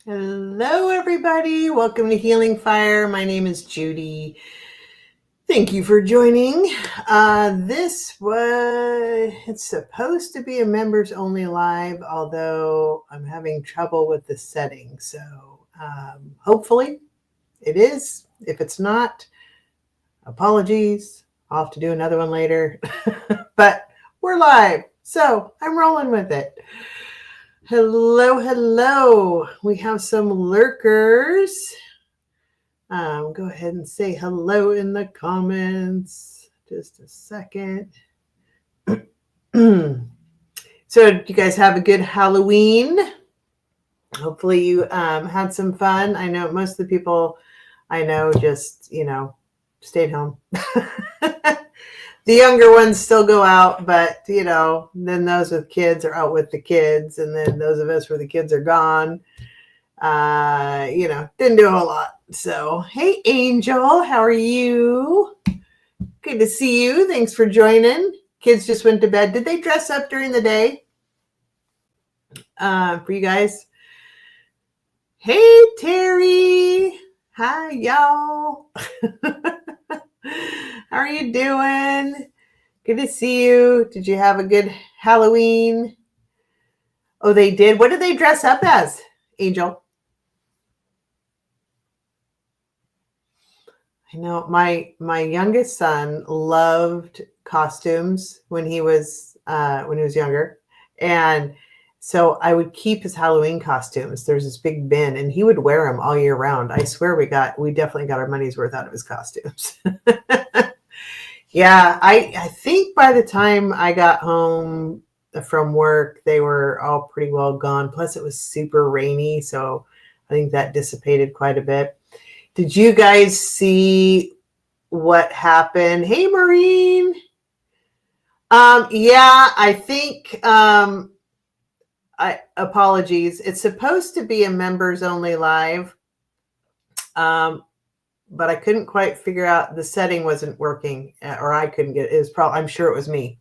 Hello, everybody. Welcome to Healing Fire. My name is Judy. Thank you for joining. It's supposed to be a members only live, although I'm having trouble with the settings. So hopefully it is. If it's not, apologies. I'll have to do another one later. But we're live, so I'm rolling with it. Hello. We have some lurkers. Go ahead and say hello in the comments. Just a second. So, you guys have a good Halloween? Hopefully, you had some fun. I know most of the people I know just, stayed home. The younger ones still go out, but, then those with kids are out with the kids. And then those of us where the kids are gone, didn't do a whole lot. So, hey, Angel, how are you? Good to see you. Thanks for joining. Kids just went to bed. Did they dress up during the day for you guys? Hey, Terry. Hi, y'all. How are you doing? Good to see you. Did you have a good Halloween? Oh, they did? What did they dress up as, Angel? I know my youngest son loved costumes when he was younger, and so I would keep his Halloween costumes. There's this big bin, and he would wear them all year round. I swear we definitely got our money's worth out of his costumes. Yeah, I think by the time I got home from work, they were all pretty well gone. Plus, it was super rainy, so I think that dissipated quite a bit. Did you guys see what happened? Hey, Maureen. Yeah, I think apologies. It's supposed to be a members only live. But I couldn't quite figure out, the setting wasn't working, or I couldn't get it. It was probably, I'm sure it was me.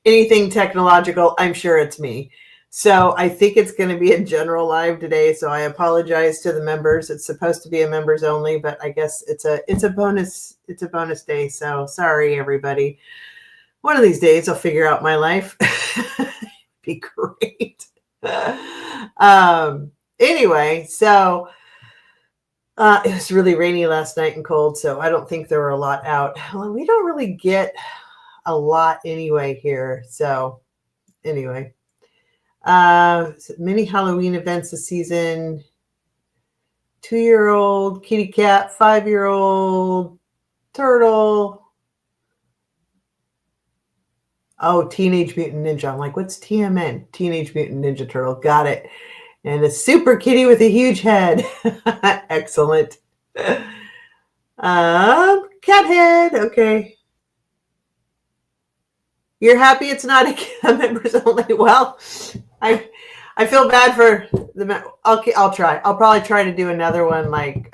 Anything technological, I'm sure it's me. So I think it's going to be a general live today. So I apologize to the members. It's supposed to be a members only, but I guess it's a bonus day. So sorry, everybody. One of these days I'll figure out my life. Be great. Anyway, so it was really rainy last night and cold, so I don't think there were a lot out. Well, we don't really get a lot anyway here. So anyway, many Halloween events this season. 2-year-old kitty cat, 5-year-old turtle. Oh, Teenage Mutant Ninja. I'm like, what's TMN? Teenage Mutant Ninja Turtle. Got it. And a super kitty with a huge head. Excellent. Cat head. Okay. You're happy it's not a members only. Well, I feel bad for the. I'll try. I'll probably try to do another one like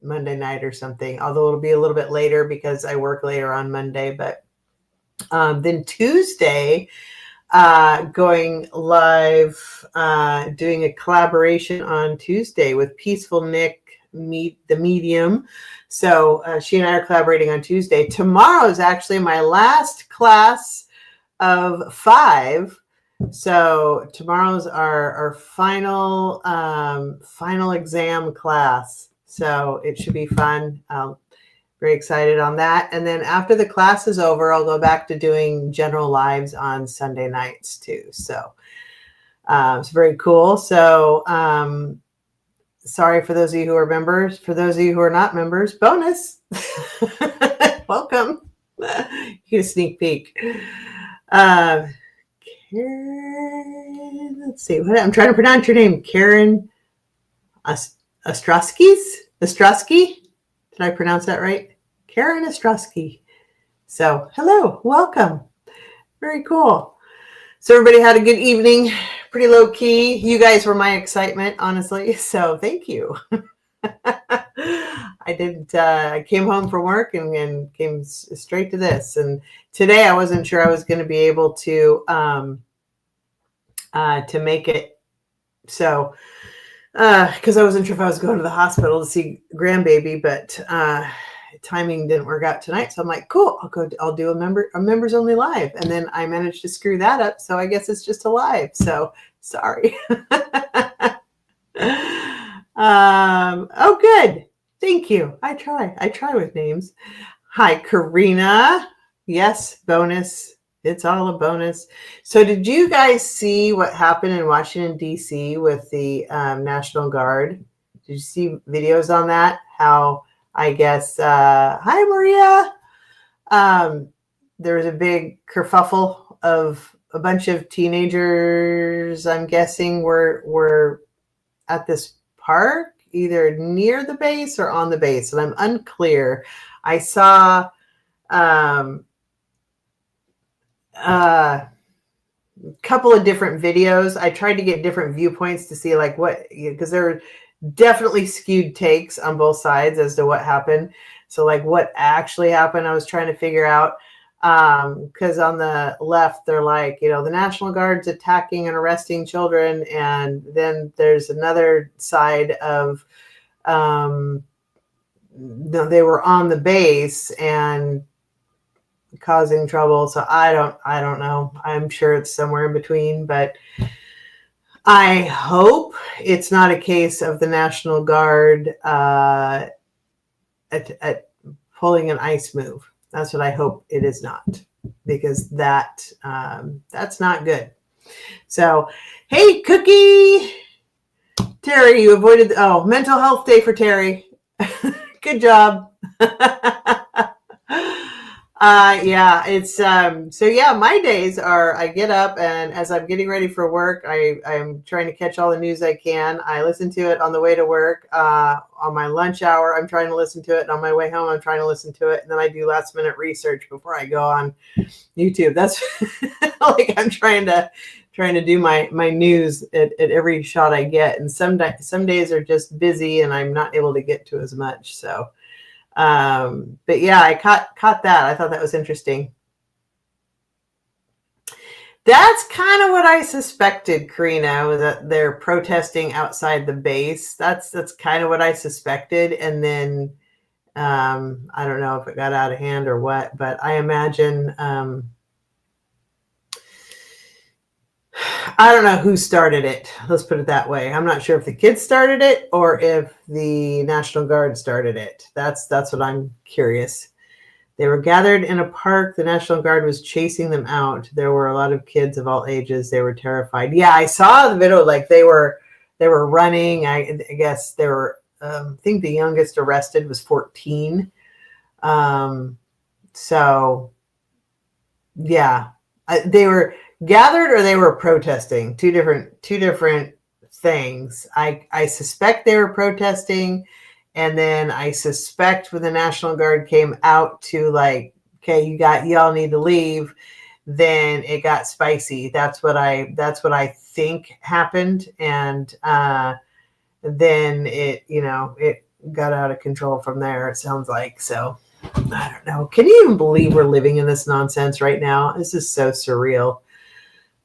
Monday night or something. Although it'll be a little bit later because I work later on Monday. But then Tuesday, going live, doing a collaboration on Tuesday with Peaceful Nick, the medium. So she and I are collaborating on Tuesday. Tomorrow is actually my last class of 5. So tomorrow's our final exam class. So it should be fun. Very excited on that. And then after the class is over, I'll go back to doing general lives on Sunday nights too. So it's very cool. So sorry for those of you who are members. For those of you who are not members, bonus. Welcome. You get a sneak peek. Karen, let's see. I'm trying to pronounce your name. Karen Ostrowski? Did I pronounce that right? Karen Ostrowski. So, hello, welcome. Very cool. So everybody had a good evening, pretty low key. You guys were my excitement, honestly. So thank you. I came home from work and came straight to this. And today I wasn't sure I was going to be able to make it So, because I wasn't sure if I was going to the hospital to see grandbaby, but timing didn't work out tonight. So I'm like, cool, I'll do a members only live. And then I managed to screw that up. So I guess it's just a live. So sorry. Oh, good. Thank you. I try with names. Hi, Karina. Yes, bonus. It's all a bonus. So did you guys see what happened in Washington, D.C. with the National Guard? Did you see videos on that? How, I guess, hi, Maria. There was a big kerfuffle of a bunch of teenagers, I'm guessing, were at this park, either near the base or on the base, and I'm unclear. I saw couple of different videos. I tried to get different viewpoints to see like what, because there are definitely skewed takes on both sides as to what happened. So like what actually happened, I was trying to figure out. Because on the left, they're like, the National Guard's attacking and arresting children. And then there's another side of, they were on the base and causing trouble. So I don't know. I'm sure it's somewhere in between, but I hope it's not a case of the National Guard at pulling an ICE move. That's what I hope it is not, because that's not good. So, hey, Cookie, Terry, you avoided mental health day for Terry. Good job. Yeah, it's so yeah, my days are I get up, and as I'm getting ready for work, I'm trying to catch all the news I can. I listen to it on the way to work. On my lunch hour, I'm trying to listen to it, and on my way home, I'm trying to listen to it, and then I do last minute research before I go on YouTube. That's like I'm trying to do my news at every shot I get, and some days are just busy, and I'm not able to get to as much. So. But yeah, I caught that. I thought that was interesting. That's kind of what I suspected, Karina, that they're protesting outside the base. That's kind of what I suspected. And then I don't know if it got out of hand or what, but I imagine I don't know who started it. Let's put it that way. I'm not sure if the kids started it or if the National Guard started it. That's what I'm curious. They were gathered in a park. The National Guard was chasing them out. There were a lot of kids of all ages. They were terrified. Yeah, I saw the video. Like they were running. I guess they were. I think the youngest arrested was 14. So yeah, they were gathered or they were protesting. Two different things. I suspect they were protesting, and then I suspect when the National Guard came out to like, okay, y'all need to leave, then it got spicy. That's what I think happened, and then it got out of control from there. It sounds like. So I don't know. Can you even believe we're living in this nonsense right now? This is so surreal.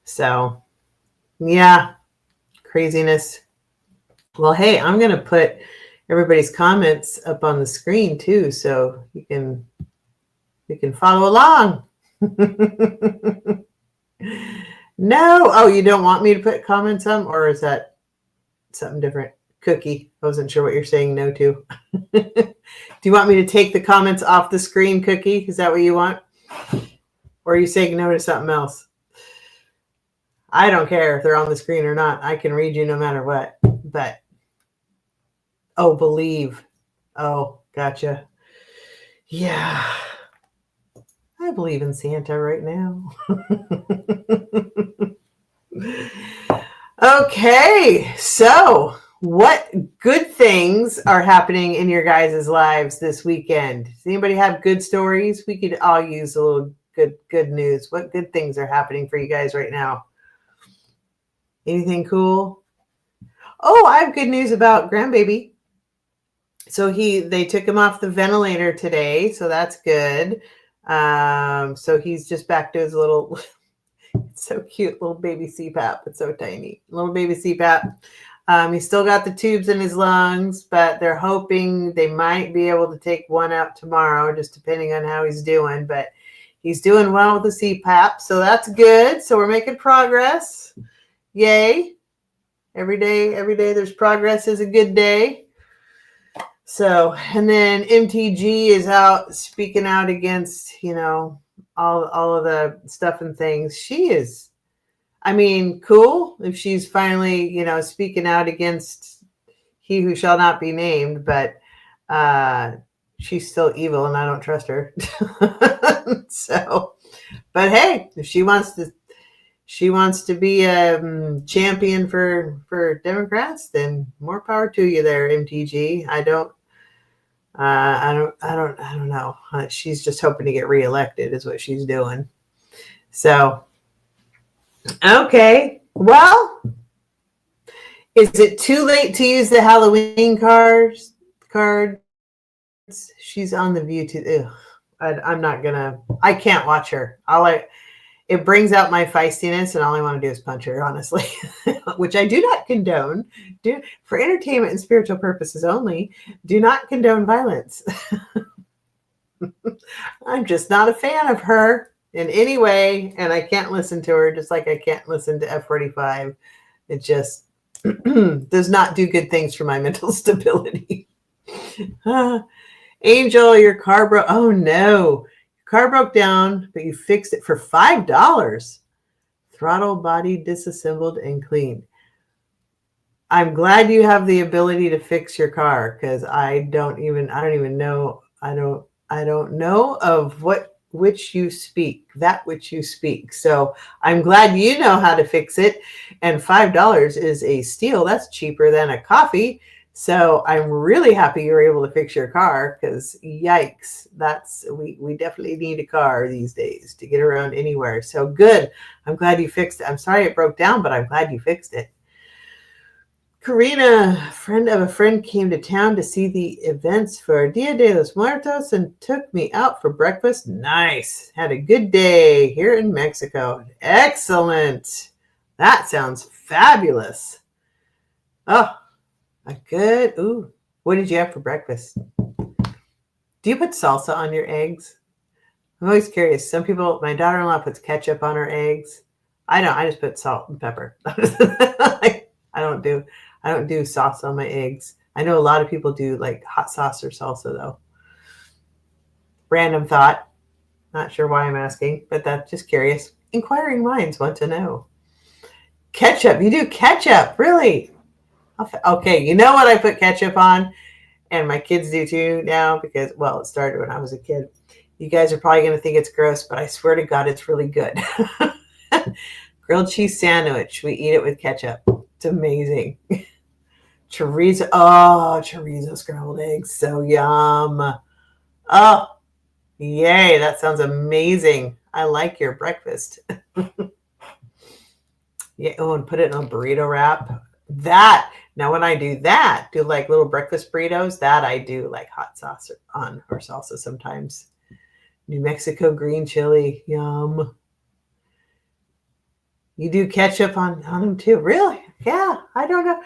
So, yeah, craziness. Well, hey, I'm going to put everybody's comments up on the screen too, so you can follow along. No, oh, you don't want me to put comments on, or is that something different? Cookie, I wasn't sure what you're saying no to. Do you want me to take the comments off the screen, Cookie? Is that what you want? Or are you saying no to something else? I don't care if they're on the screen or not. I can read you no matter what. But, oh, believe. Oh, gotcha. Yeah. I believe in Santa right now. Okay, so what good things are happening in your guys' lives this weekend? Does anybody have good stories? We could all use a little good news. What good things are happening for you guys right now? Anything cool? Oh, I have good news about grandbaby. So they took him off the ventilator today, so that's good. So he's just back to his little It's so cute, little baby CPAP. It's so tiny, little baby CPAP. He's still got the tubes in his lungs, but they're hoping they might be able to take one out tomorrow, just depending on how he's doing. But he's doing well with the CPAP, so that's good. So we're making progress. Yay. Every day there's progress is a good day. So, and then MTG is out speaking out against, all of the stuff and things. She is, I mean, cool if she's finally, speaking out against he who shall not be named, but she's still evil and I don't trust her. So, but hey, if she wants to be a champion for Democrats, then more power to you there, MTG. I don't know. She's just hoping to get reelected is what she's doing. So, okay. Well, is it too late to use the Halloween cards? She's on the View too. I'm not gonna. I can't watch her. It brings out my feistiness, and all I want to do is punch her, honestly, which I do not condone. For entertainment and spiritual purposes only, do not condone violence. I'm just not a fan of her in any way, and I can't listen to her, just like I can't listen to F45. It just does not do good things for my mental stability. Angel, your car broke. Oh, no. Car broke down, but you fixed it for $5. Throttle, body disassembled and cleaned. I'm glad you have the ability to fix your car, because I don't even know. I don't know of which you speak. So I'm glad you know how to fix it. And $5 is a steal. That's cheaper than a coffee. So I'm really happy you're able to fix your car, because yikes, we definitely need a car these days to get around anywhere. So good. I'm glad you fixed it. I'm sorry it broke down, but I'm glad you fixed it. Karina, friend of a friend, came to town to see the events for Dia de los Muertos and took me out for breakfast. Nice. Had a good day here in Mexico. Excellent. That sounds fabulous. Oh, what did you have for breakfast? Do you put salsa on your eggs? I'm always curious. Some people, my daughter-in-law puts ketchup on her eggs. I don't. I just put salt and pepper. I don't do sauce on my eggs. I know a lot of people do like hot sauce or salsa though. Random thought. Not sure why I'm asking, but that's just curious. Inquiring minds want to know. Ketchup. You do ketchup, really? Okay, you know what I put ketchup on? And my kids do too now, because, well, it started when I was a kid. You guys are probably going to think it's gross, but I swear to God, it's really good. Grilled cheese sandwich. We eat it with ketchup. It's amazing. Chorizo scrambled eggs. So yum. Oh, yay. That sounds amazing. I like your breakfast. Yeah. Oh, and put it in a burrito wrap. Now when I do like little breakfast burritos, that I do like hot sauce or salsa sometimes. New Mexico green chili. Yum. You do ketchup on them too? Really? Yeah. I don't know.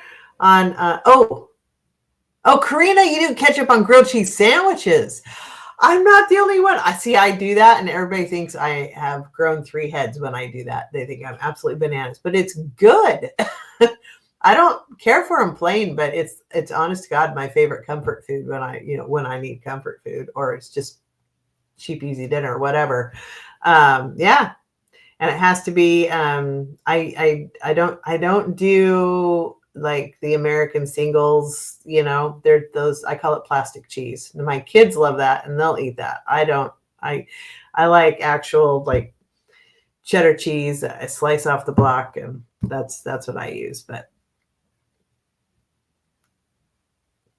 Karina, you do ketchup on grilled cheese sandwiches. I'm not the only one. I do that, and everybody thinks I have grown 3 heads when I do that. They think I'm absolutely bananas, but it's good. I don't care for them plain, but it's honest to God my favorite comfort food when I need comfort food, or it's just cheap easy dinner or whatever. Yeah. And it has to be I don't do like the American singles, they're those, I call it plastic cheese. My kids love that and they'll eat that. I don't. I like actual like cheddar cheese. I slice off the block, and that's what I use. But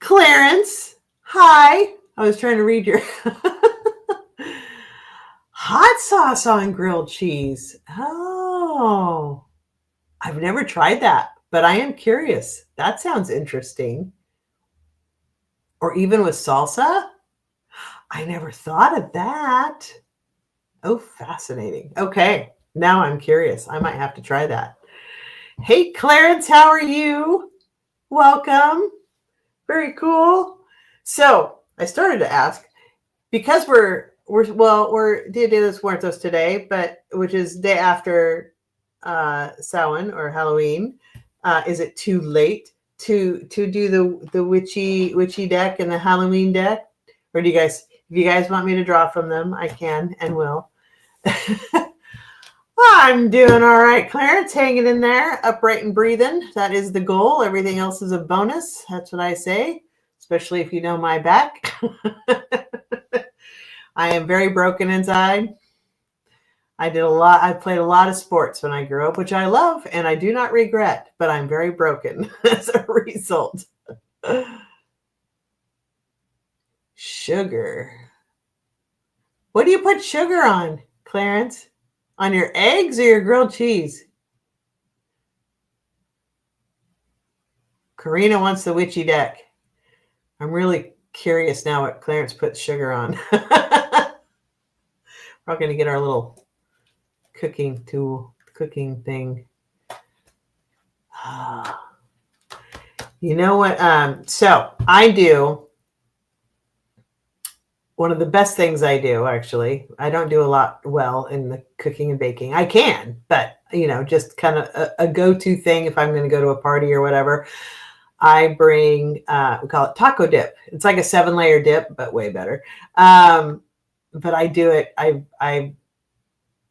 Clarence, hi. I was trying to read your hot sauce on grilled cheese. Oh, I've never tried that, but I am curious. That sounds interesting. Or even with salsa? I never thought of that. Oh, fascinating. Okay. Now I'm curious. I might have to try that. Hey, Clarence, how are you? Welcome. Very cool. So I started to ask, because we're Dia de los Muertos today, but which is day after Samhain or Halloween. Is it too late to do the witchy deck and the Halloween deck? Or do you guys, if you guys want me to draw from them, I can and will. I'm doing all right, Clarence, hanging in there, upright and breathing. That is the goal. Everything else is a bonus. That's what I say, especially if you know my back. I am very broken inside. I played a lot of sports when I grew up, which I love and I do not regret, but I'm very broken as a result. Sugar. What do you put sugar on, Clarence? On your eggs or your grilled cheese? Karina wants the witchy deck. I'm really curious now what Clarence puts sugar on. We're going to get our little cooking thing. You know what? So I do one of the best things I do, actually. I don't do a lot well in the cooking and baking. I can, but, just kind of a go-to thing if I'm going to go to a party or whatever. I bring, we call it taco dip. It's like a 7-layer dip, but way better. But I do it.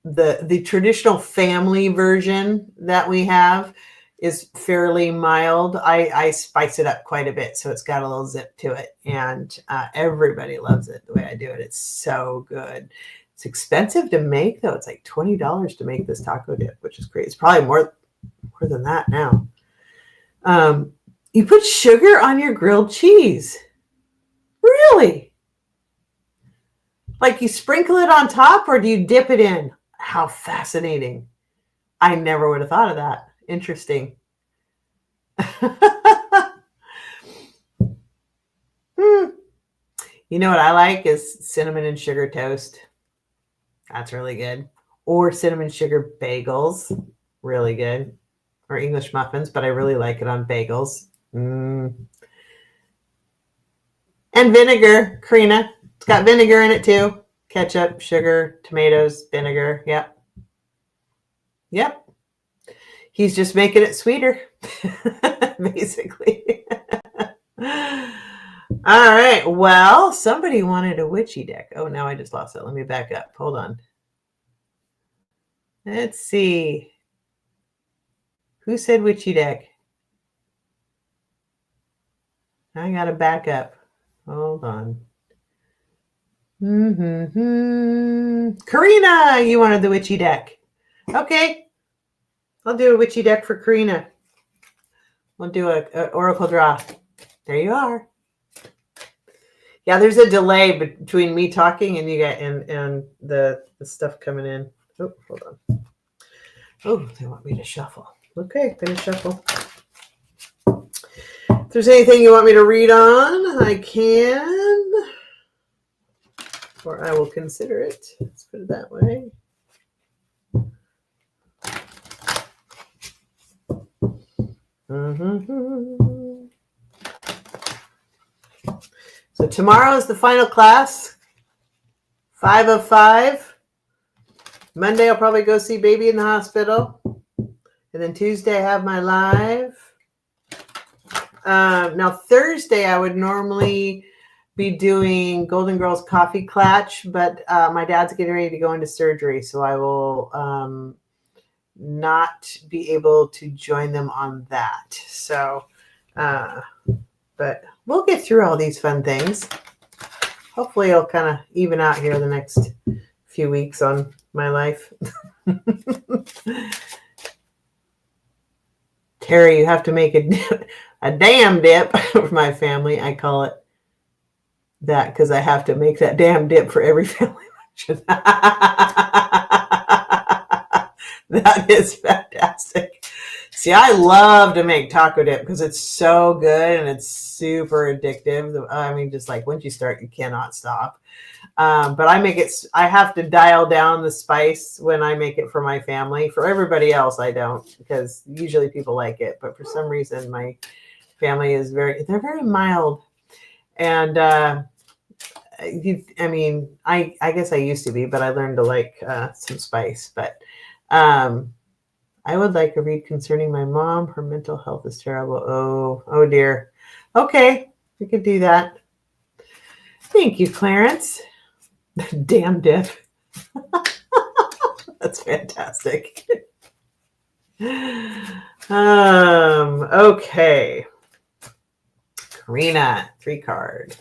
The traditional family version that we have is fairly mild. I spice it up quite a bit, so it's got a little zip to it, and everybody loves it the way I do it. It's so good. It's expensive to make, though. It's like $20 to make this taco dip, which is great. It's probably more than that now. You put sugar on your grilled cheese. Really? Like you sprinkle it on top, or do you dip it in? How fascinating. I never would have thought of that. Interesting. You know what I like is cinnamon and sugar toast. That's really good. Or cinnamon sugar bagels. Really good. Or English muffins, but I really like it on bagels. And vinegar, Karina. It's got vinegar in it too. Ketchup, sugar, tomatoes, vinegar. Yep. He's just making it sweeter, basically. All right. Well, somebody wanted a witchy deck. Oh, now I just lost it. Let me back up. Hold on. Let's see. Who said witchy deck? I got to back up. Hold on. Karina, you wanted the witchy deck. Okay. I'll do a witchy deck for Karina. We'll do an oracle draw. There you are. Yeah, there's a delay between me talking and you get and the stuff coming in. Oh, hold on. Oh, they want me to shuffle. Okay, gonna shuffle. If there's anything you want me to read on, I can. Or I will consider it. Let's put it that way. So tomorrow is the final class, 5 of 5. Monday I'll probably go see baby in the hospital, and then Tuesday I have my live. Now Thursday I would normally be doing Golden Girls Coffee Klatch, but my dad's getting ready to go into surgery, so I will not be able to join them on that. So, but we'll get through all these fun things. Hopefully it'll kind of even out here the next few weeks on my life. Terry, you have to make a damn dip for my family. I call it that because I have to make that damn dip for every family function. That is fantastic. See, I love to make taco dip because it's so good and it's super addictive. I mean, just like once you start, you cannot stop. But I have to dial down the spice when I make it for my family. For everybody else, I don't, because usually people like it. But for some reason, my family they're very mild. And I guess I used to be, but I learned to like some spice. But I would like a read concerning my mom. Her mental health is terrible. Oh dear. Okay, we could do that. Thank you, Clarence. Damn dip. That's fantastic. Okay. Karina, 3 card.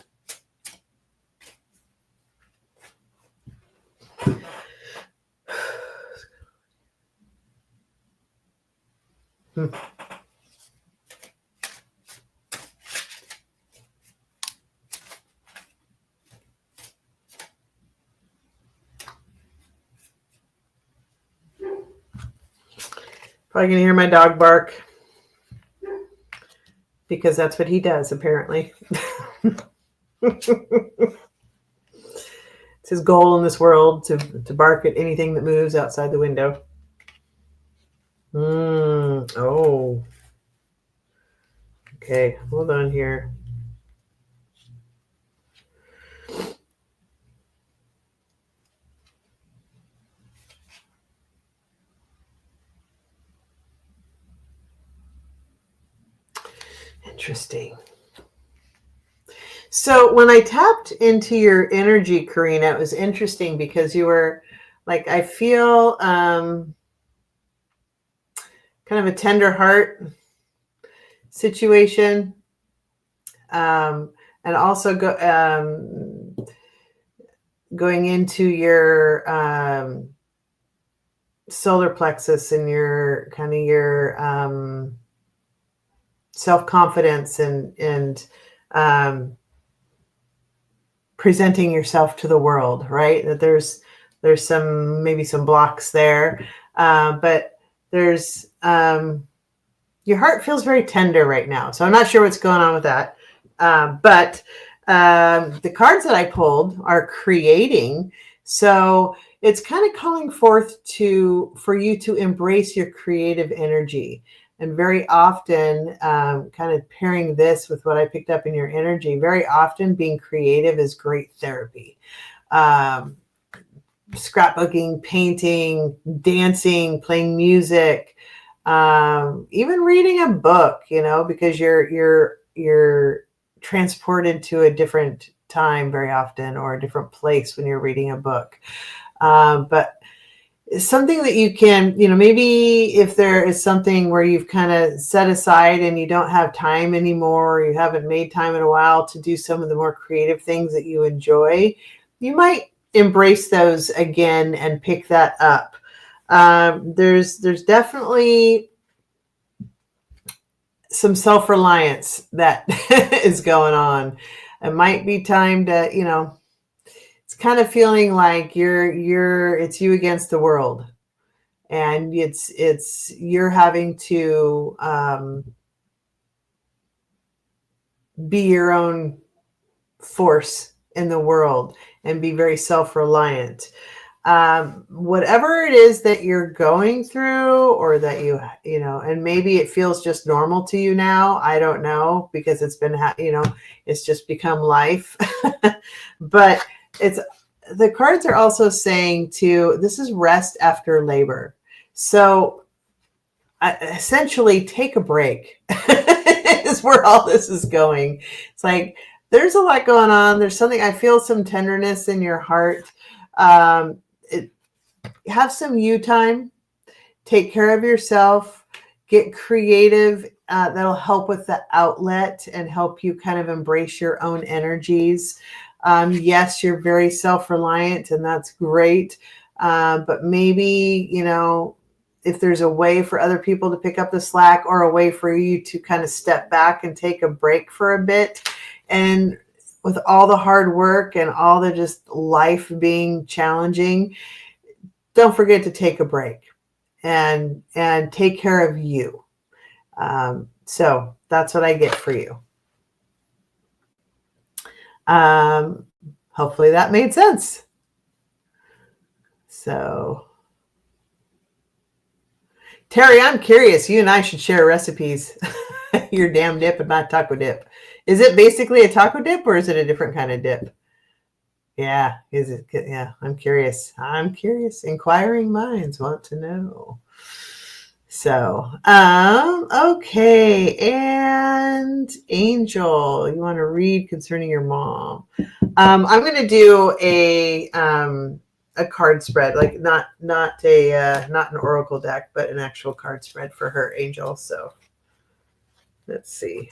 Probably gonna hear my dog bark because that's what he does, apparently. It's his goal in this world to bark at anything that moves outside the window. Oh. Okay, hold on here. Interesting. So when I tapped into your energy, Karina, it was interesting because you were like, I feel kind of a tender heart situation. And also going into your solar plexus and your kind of your self-confidence and presenting yourself to the world, right? That there's maybe some blocks there, but there's your heart feels very tender right now. So I'm not sure what's going on with that, but the cards that I pulled are creating. So it's kind of calling forth for you to embrace your creative energy. And very often, kind of pairing this with what I picked up in your energy, very often being creative is great therapy. Scrapbooking, painting, dancing, playing music, even reading a book, because you're transported to a different time very often, or a different place when you're reading a book. But something that you can, maybe if there is something where you've kind of set aside and you don't have time anymore, or you haven't made time in a while to do some of the more creative things that you enjoy, you might embrace those again and pick that up. There's definitely some self-reliance that is going on. It might be time to, it's kind of feeling like it's you against the world, and you're having to be your own force in the world and be very self-reliant. Whatever it is that you're going through, or that and maybe it feels just normal to you now. I don't know, because it's been, it's just become life. But the cards are also saying this is rest after labor. So essentially take a break is where all this is going. It's like, there's a lot going on. There's something, I feel some tenderness in your heart. Have some you time, take care of yourself, get creative. That'll help with the outlet and help you kind of embrace your own energies. Yes, you're very self-reliant, and that's great. But maybe, if there's a way for other people to pick up the slack, or a way for you to kind of step back and take a break for a bit. And with all the hard work and all the just life being challenging, don't forget to take a break and take care of you. So that's what I get for you. hopefully that made sense. So, Terry, I'm curious. You and I should share recipes. Your damn dip and my taco dip. Is it basically a taco dip or is it a different kind of dip? Yeah, is it? Yeah, I'm curious. I'm curious. Inquiring minds want to know. So, okay. And Angel, you want to read concerning your mom? I'm going to do a card spread, like not an oracle deck, but an actual card spread for her, Angel. So let's see.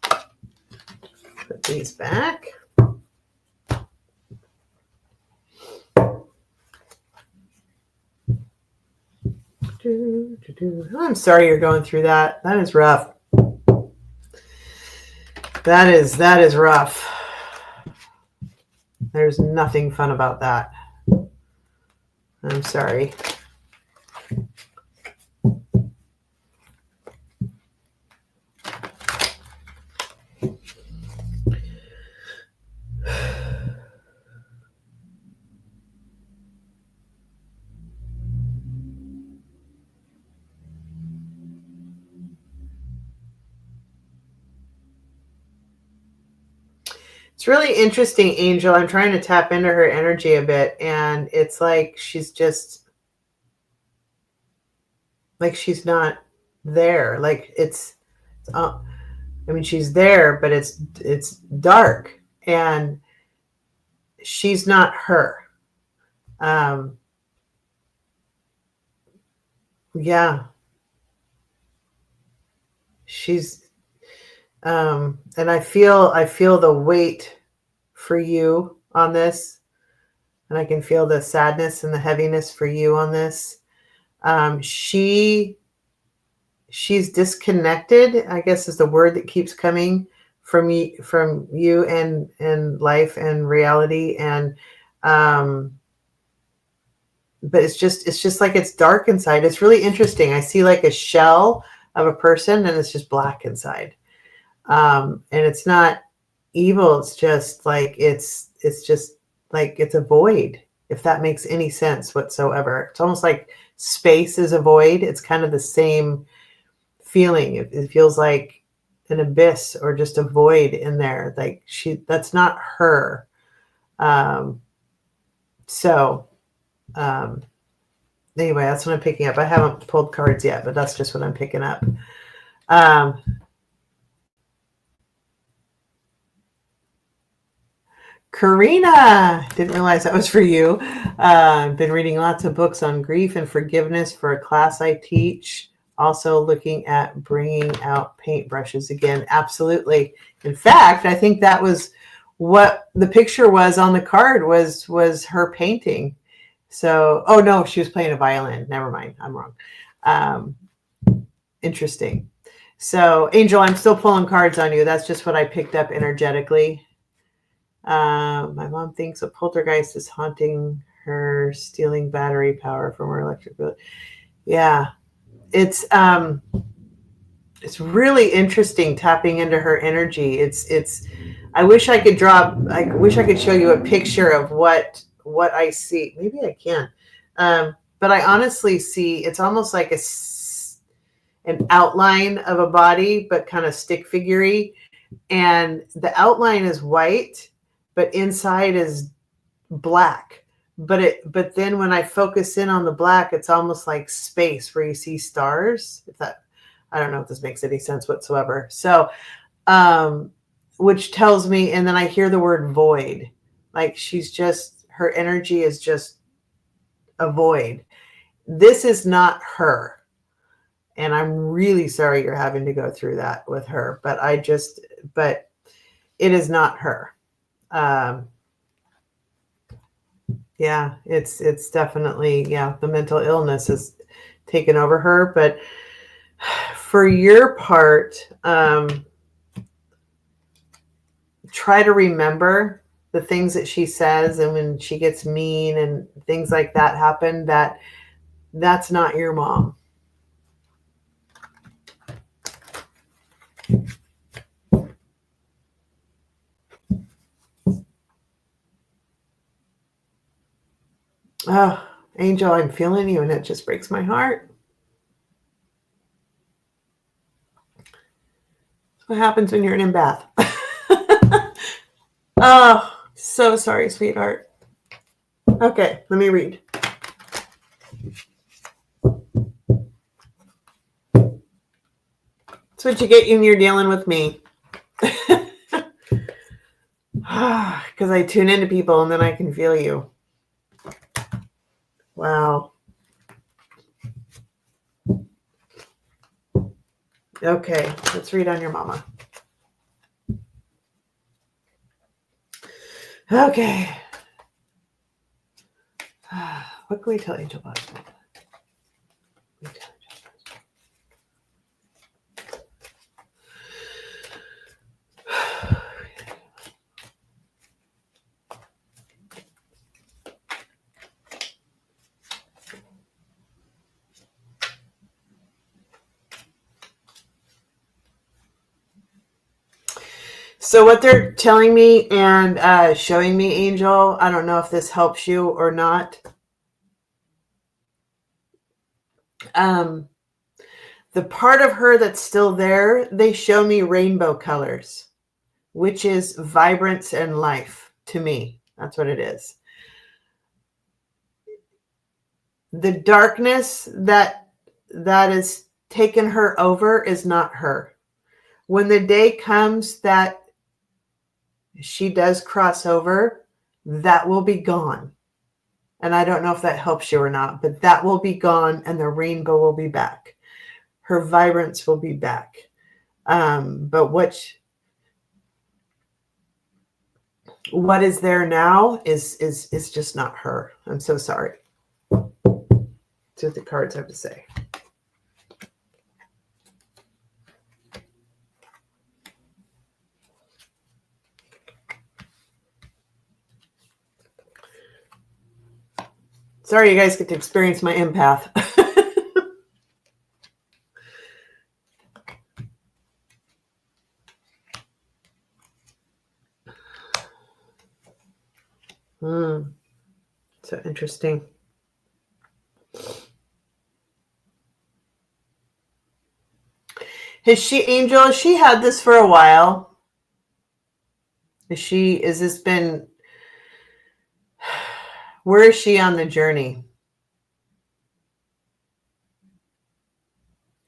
Put these back. I'm sorry you're going through that. That is rough. That is rough. There's nothing fun about that. I'm sorry. It's really interesting, Angel. I'm trying to tap into her energy a bit, and it's like she's just like she's not there. Like I mean, she's there, but it's dark, and she's not her. Yeah, she's and I feel the weight for you on this, and I can feel the sadness and the heaviness for you on this. She's disconnected, I guess is the word that keeps coming from you and life and reality. And but it's just like it's dark inside. It's really interesting. I see like a shell of a person and it's just black inside. And it's not evil. It's just like it's just like it's a void, if that makes any sense whatsoever. It's almost like space is a void. It's kind of the same feeling. It feels like an abyss or just a void in there. Like that's not her. Anyway, that's what I'm picking up. I haven't pulled cards yet, but that's just what I'm picking up. Karina, didn't realize that was for you. Been reading lots of books on grief and forgiveness for a class I teach. Also looking at bringing out paintbrushes again. Absolutely. In fact, I think that was what the picture was on the card was her painting. So, oh no, she was playing a violin. Never mind. I'm wrong. Interesting. So, Angel, I'm still pulling cards on you. That's just what I picked up energetically. My mom thinks a poltergeist is haunting her, stealing battery power from her electric bill. Yeah, it's really interesting tapping into her energy. It's. I wish I could show you a picture of what I see. Maybe I can, but I honestly see it's almost like an outline of a body, but kind of stick figurey, and the outline is white, but inside is black. But then when I focus in on the black, it's almost like space where you see stars. I don't know if this makes any sense whatsoever. So, which tells me, and then I hear the word void. Like her energy is just a void. This is not her. And I'm really sorry you're having to go through that with her, but it is not her. Yeah, it's definitely, the mental illness has taken over her. But for your part, try to remember the things that she says, and when she gets mean and things like that happen, that's not your mom. Oh, Angel, I'm feeling you, and it just breaks my heart. That's what happens when you're an empath. Oh, so sorry, sweetheart. Okay, let me read. That's what you get when you're dealing with me. Because I tune into people and then I can feel you. Wow. Okay, let's read on your mama. Okay. What can we tell Angel about? So what they're telling me and showing me, Angel, I don't know if this helps you or not. The part of her that's still there, they show me rainbow colors, which is vibrance and life to me. That's what it is. The darkness that is taken her over is not her. When the day comes that she does cross over, that will be gone. And I don't know if that helps you or not, but that will be gone and the rainbow will be back. Her vibrance will be back. But what is there now is just not her. I'm so sorry. That's what the cards have to say. Sorry you guys get to experience my empath. So interesting. Angel, has she had this for a while? Has this been, where is she on the journey?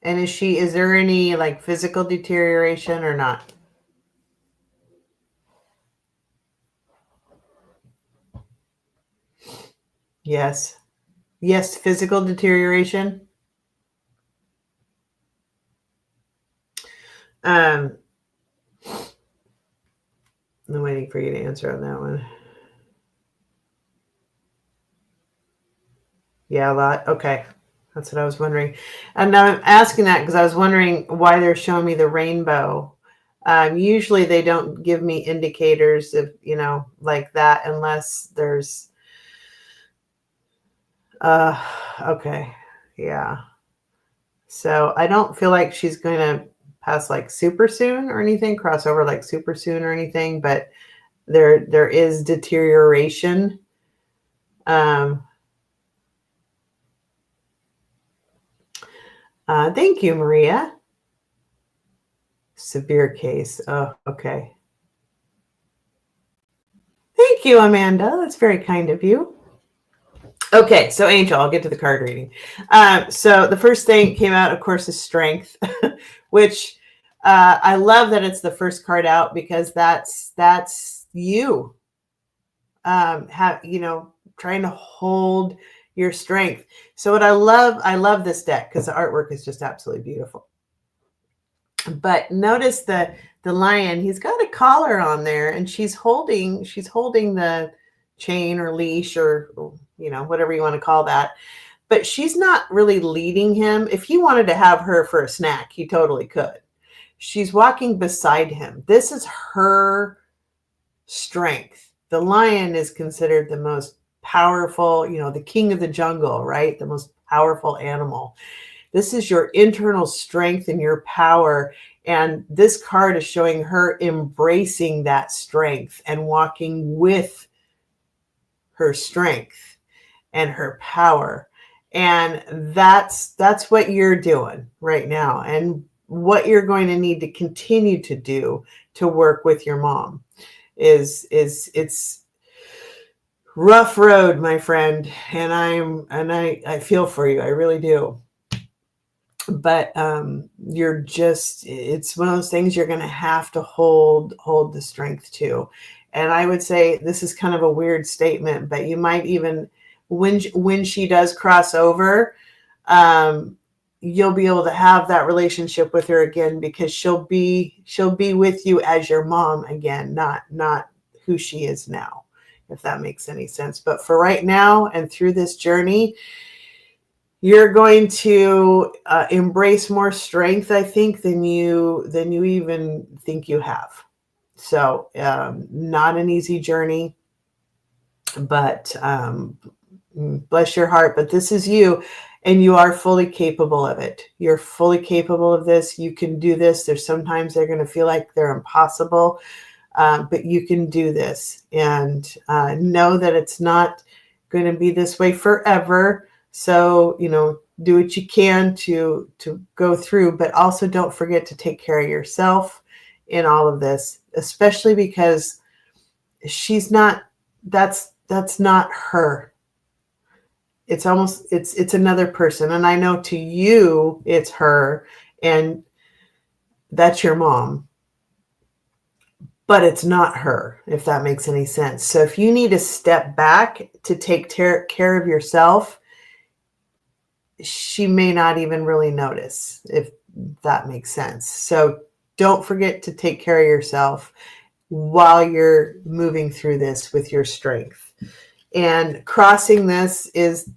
And is there any like physical deterioration or not? Yes. Yes, physical deterioration. I'm waiting for you to answer on that one. Yeah, a lot. Okay. That's what I was wondering. And now I'm asking that because I was wondering why they're showing me the rainbow. Usually they don't give me indicators of, like that unless there's, okay. Yeah. So I don't feel like she's going to pass like super soon or anything, cross over like super soon or anything, but there is deterioration. Thank you, Maria. Severe case. Oh, okay. Thank you, Amanda. That's very kind of you. Okay, so Angel, I'll get to the card reading. So the first thing came out, of course, is strength, which I love that it's the first card out because that's you. Trying to hold your strength. So what I love this deck because the artwork is just absolutely beautiful. But notice the lion, he's got a collar on there and she's holding the chain or leash or whatever you want to call that. But she's not really leading him. If he wanted to have her for a snack, he totally could. She's walking beside him. This is her strength. The lion is considered the most powerful, the king of the jungle, right? The most powerful animal. This is your internal strength and your power. And this card is showing her embracing that strength and walking with her strength. and her power. And that's what you're doing right now, and what you're going to need to continue to do to work with your mom is it's rough road, my friend. And I feel for you. I really do. But it's one of those things you're going to have to hold the strength to. And I would say this is kind of a weird statement, but you might even, when she does cross over, you'll be able to have that relationship with her again, because she'll be with you as your mom again, not who she is now, if that makes any sense. But for right now and through this journey, you're going to embrace more strength, I think, than you even think you have. So not an easy journey, but bless your heart. But this is you, and you are fully capable of it. You're fully capable of this. You can do this. There's sometimes they're going to feel like they're impossible, but you can do this. And know that it's not going to be this way forever. So, do what you can to go through, but also don't forget to take care of yourself in all of this, especially because that's not her. It's almost, it's another person. And I know to you, it's her, and that's your mom, but it's not her, if that makes any sense. So if you need to step back to take care of yourself, she may not even really notice, if that makes sense. So don't forget to take care of yourself while you're moving through this with your strength. And crossing this is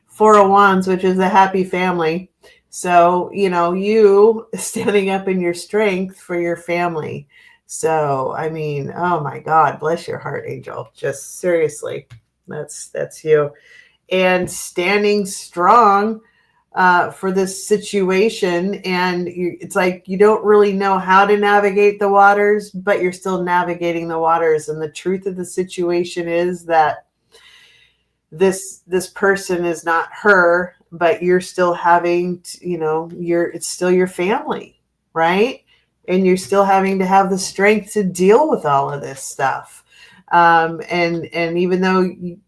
Four of Wands, which is a happy family. So, you standing up in your strength for your family. So, I mean, oh my God, bless your heart, Angel. Just seriously, that's you. And standing strong for this situation. And it's like you don't really know how to navigate the waters, but you're still navigating the waters. And the truth of the situation is that this person is not her, but you're still having to, it's still your family, right? And you're still having to have the strength to deal with all of this stuff. And even though you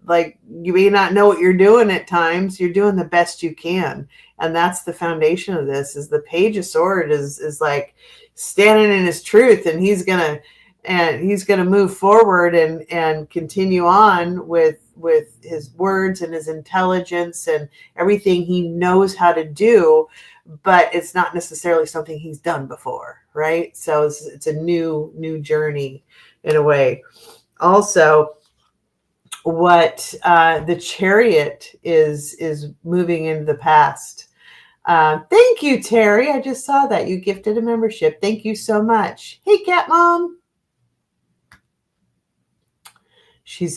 may not know what you're doing at times, you're doing the best you can. And that's the foundation of this, is the Page of Swords is like standing in his truth, and he's gonna move forward and continue on with his words and his intelligence and everything he knows how to do, but it's not necessarily something he's done before, right? So it's a new journey in a way. Also, what the Chariot is moving into the past. Thank you, Terry. I just saw that you gifted a membership. Thank you so much. Hey, Cat Mom.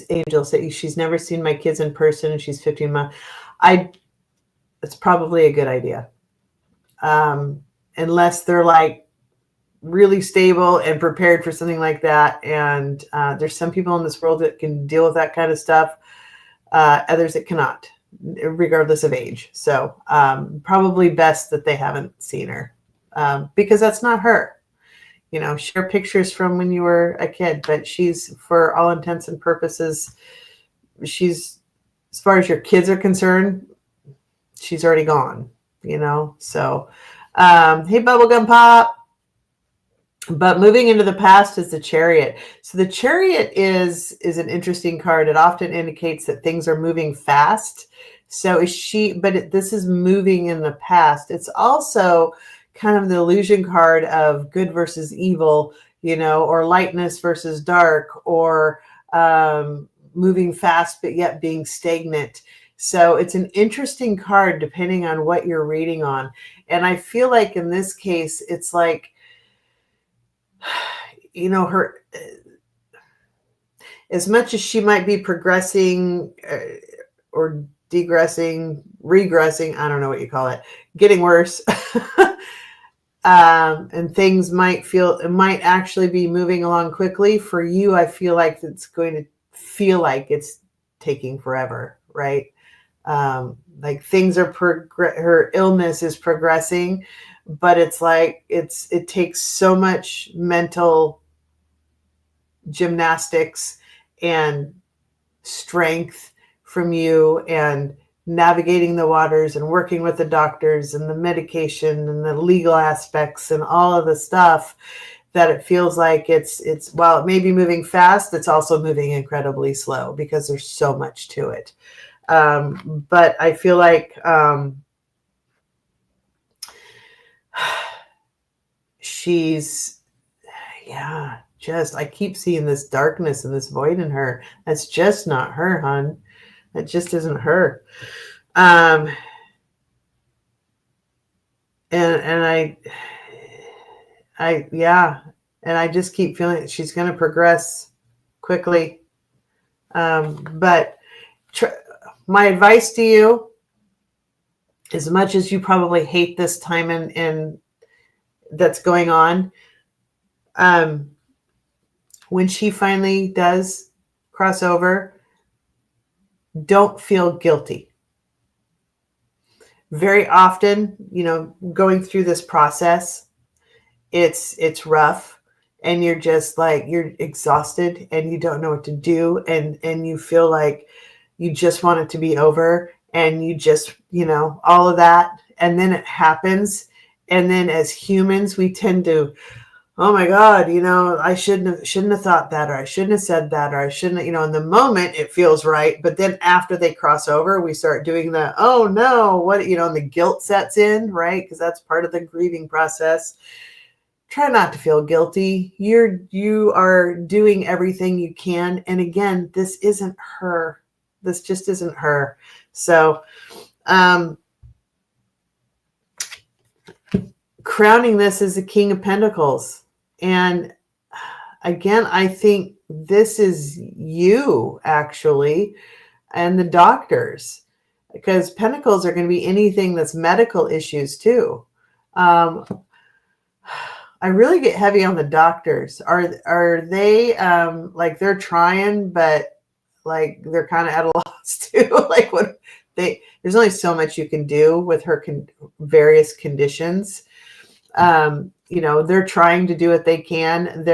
Angel said she's never seen my kids in person, and she's 15 months. It's probably a good idea, unless they're like really stable and prepared for something like that. And there's some people in this world that can deal with that kind of stuff. Others that cannot, regardless of age. So probably best that they haven't seen her, because that's not her. Share pictures from when you were a kid, but she's, for all intents and purposes, she's, as far as your kids are concerned, she's already gone, So, hey, Bubblegum Pop. But moving into the past is the Chariot. So the Chariot is an interesting card. It often indicates that things are moving fast. So this is moving in the past. It's also kind of the illusion card of good versus evil, or lightness versus dark, or moving fast but yet being stagnant. So it's an interesting card depending on what you're reading on. And I feel like in this case, it's like, her, as much as she might be progressing or regressing, I don't know what you call it, getting worse. And things might actually be moving along quickly for you. I feel like it's going to feel like it's taking forever, right? Like things are her illness is progressing, but it's like it takes so much mental gymnastics and strength from you, and navigating the waters and working with the doctors and the medication and the legal aspects and all of the stuff, that it feels like it's while it may be moving fast, it's also moving incredibly slow because there's so much to it. But I feel like she's, yeah, just, I keep seeing this darkness and this void in her. That's just not her, hon. That just isn't her. And yeah, and I just keep feeling that she's going to progress quickly. But my advice to you, as much as you probably hate this time in that's going on, when she finally does cross over, don't feel guilty. Very often, going through this process, it's rough, and you're just like, you're exhausted and you don't know what to do, and you feel like you just want it to be over, and you just, all of that, and then it happens, and then as humans we tend to, oh my God, I shouldn't have thought that, or I shouldn't have said that, or I shouldn't, in the moment it feels right. But then after they cross over, we start doing the, oh no, what, and the guilt sets in, right? Because that's part of the grieving process. Try not to feel guilty. You are doing everything you can. And again, this isn't her. This just isn't her. So, crowning this as the King of Pentacles. And again, I think this is you, actually, and the doctors, because Pentacles are going to be anything that's medical issues too. I really get heavy on the doctors. Are they like, they're trying, but like they're kind of at a loss too? Like, there's only so much you can do with her various conditions. They're trying to do what they can.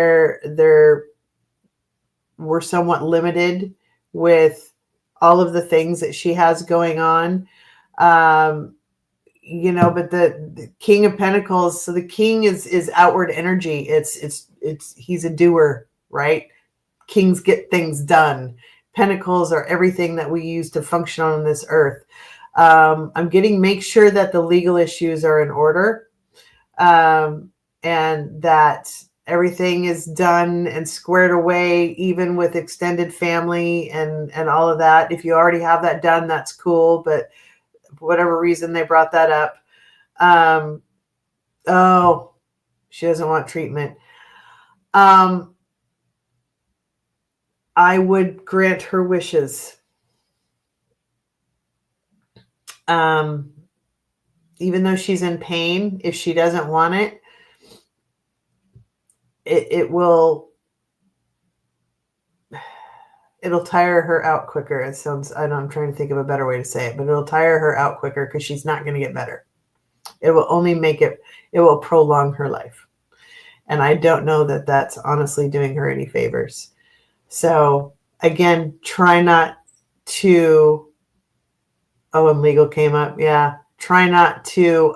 We're somewhat limited with all of the things that she has going on. But the King of Pentacles, so the King is outward energy. He's a doer, right? Kings get things done. Pentacles are everything that we use to function on this earth. Make sure that the legal issues are in order. And that everything is done and squared away, even with extended family and all of that. If you already have that done, that's cool. But for whatever reason, they brought that up. Oh, she doesn't want treatment. I would grant her wishes. Even though she's in pain, if she doesn't want it, it'll tire her out quicker. It sounds, I'm trying to think of a better way to say it, but it'll tire her out quicker because she's not going to get better. It will only it will prolong her life. And I don't know that that's honestly doing her any favors. So again, try not to, and legal came up. Yeah. Try not to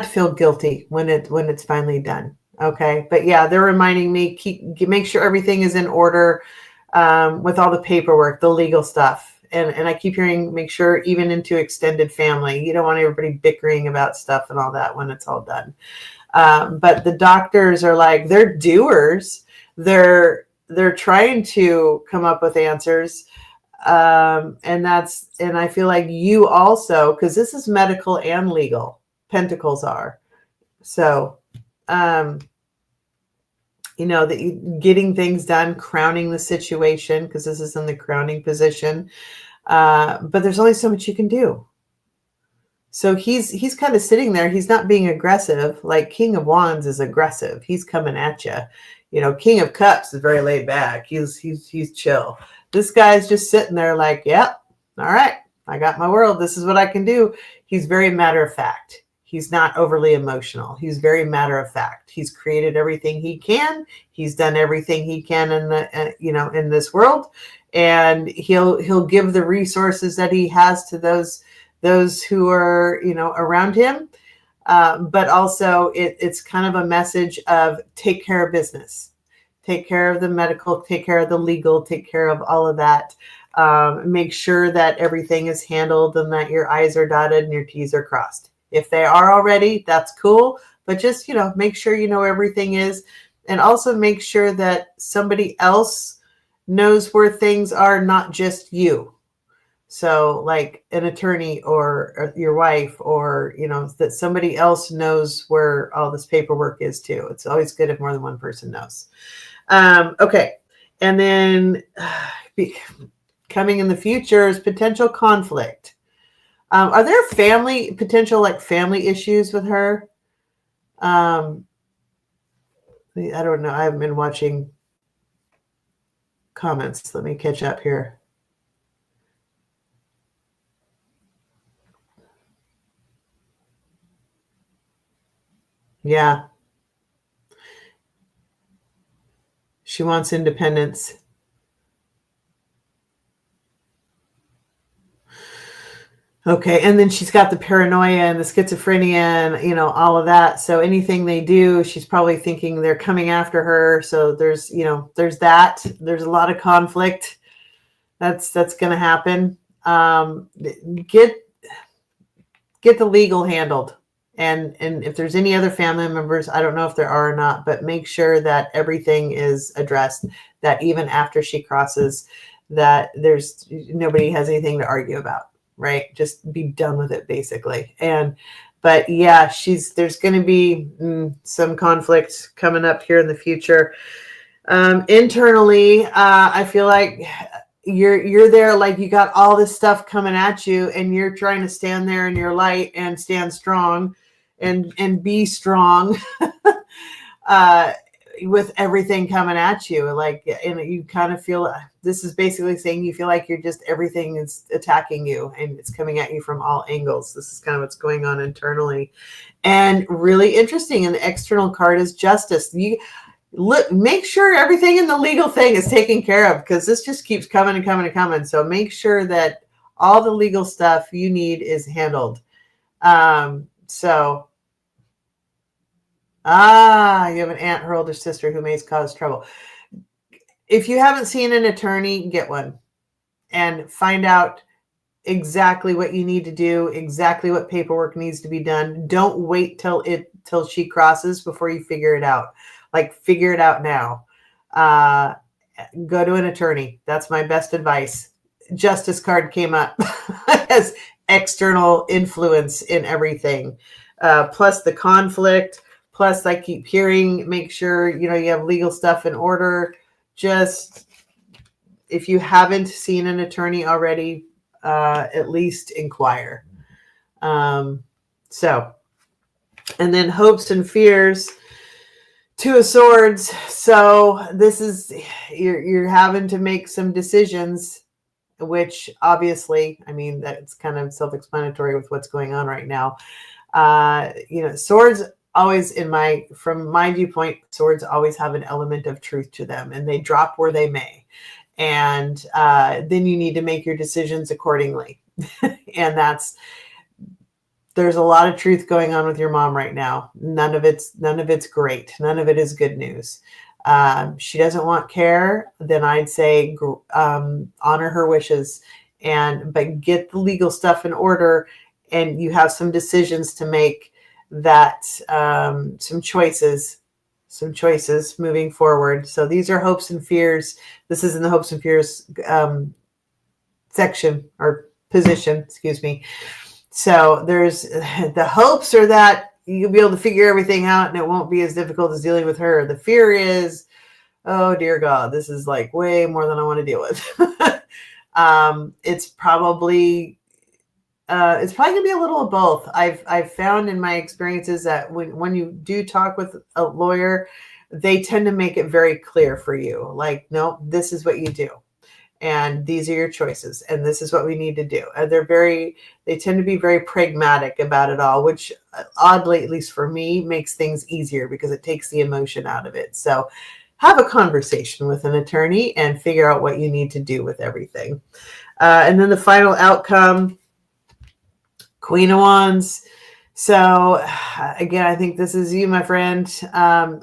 feel guilty when it's finally done. Okay. But yeah, they're reminding me, make sure everything is in order, with all the paperwork, the legal stuff. And I keep hearing, make sure even into extended family, you don't want everybody bickering about stuff and all that when it's all done. But the doctors are like, they're doers. They're trying to come up with answers. And I feel like you also, because this is medical and legal, Pentacles are. So, getting things done, crowning the situation, because this is in the crowning position. But there's only so much you can do. So he's kind of sitting there. He's not being aggressive. Like King of Wands is aggressive. He's coming at you. King of Cups is very laid back. He's chill. This guy's just sitting there like, yep, all right, I got my world. This is what I can do. He's very matter of fact. He's not overly emotional. He's very matter of fact. He's created everything he can. He's done everything he can in the in this world, and he'll give the resources that he has to those who are around him. But also it's kind of a message of take care of business, take care of the medical, take care of the legal, take care of all of that. Make sure that everything is handled and that your I's are dotted and your T's are crossed. If they are already, that's cool. But just, make sure everything is. And also make sure that somebody else knows where things are, not just you. So like an attorney or your wife or, that somebody else knows where all this paperwork is too. It's always good if more than one person knows. Okay. And then coming in the future is potential conflict. Are there potential family issues with her? I don't know. I haven't been watching comments. Let me catch up here. Yeah. She wants independence. Okay. And then she's got the paranoia and the schizophrenia and, all of that. So anything they do, she's probably thinking they're coming after her. So there's that. There's a lot of conflict that's going to happen. Get the legal handled. And if there's any other family members, I don't know if there are or not, but make sure that everything is addressed, that even after she crosses, that there's nobody has anything to argue about, right? Just be done with it, basically. But yeah, there's going to be some conflict coming up here in the future. Internally, I feel like you're there, like you got all this stuff coming at you and you're trying to stand there in your light and stand strong and be strong with everything coming at you. And you kind of feel, this is basically saying you feel like everything is attacking you and it's coming at you from all angles. This is kind of what's going on internally. And really interesting. And the external card is justice. Make sure everything in the legal thing is taken care of, because this just keeps coming and coming and coming. So make sure that all the legal stuff you need is handled. You have an aunt, her older sister, who may cause trouble. If you haven't seen an attorney, get one and find out exactly what you need to do, exactly what paperwork needs to be done. Don't wait till she crosses before you figure it out. Figure it out now. Go to an attorney. That's my best advice. Justice card came up as external influence in everything. Plus the conflict. Plus, I keep hearing, make sure, you have legal stuff in order. Just, if you haven't seen an attorney already, at least inquire. And then hopes and fears. Two of Swords. So this is, you're having to make some decisions, which obviously, that's kind of self-explanatory with what's going on right now. Swords always, from my viewpoint, swords always have an element of truth to them, and they drop where they may. And then you need to make your decisions accordingly. And there's a lot of truth going on with your mom right now. None of it's great. None of it is good news. She doesn't want care. Then I'd say honor her wishes, but get the legal stuff in order, and you have some decisions to make. Some choices moving forward. So these are hopes and fears. This is in the hopes and fears section or position, excuse me. So there's the hopes are that you'll be able to figure everything out and it won't be as difficult as dealing with her. The fear is, oh dear God, this is way more than I want to deal with. It's probably going to be a little of both. I've found in my experiences that when you do talk with a lawyer, they tend to make it very clear for you. No, this is what you do. and these are your choices, and this is what we need to do. And they tend to be very pragmatic about it all, which oddly, at least for me, makes things easier because it takes the emotion out of it. So have a conversation with an attorney and figure out what you need to do with everything. And then the final outcome, Queen of Wands. So again, I think this is you, my friend.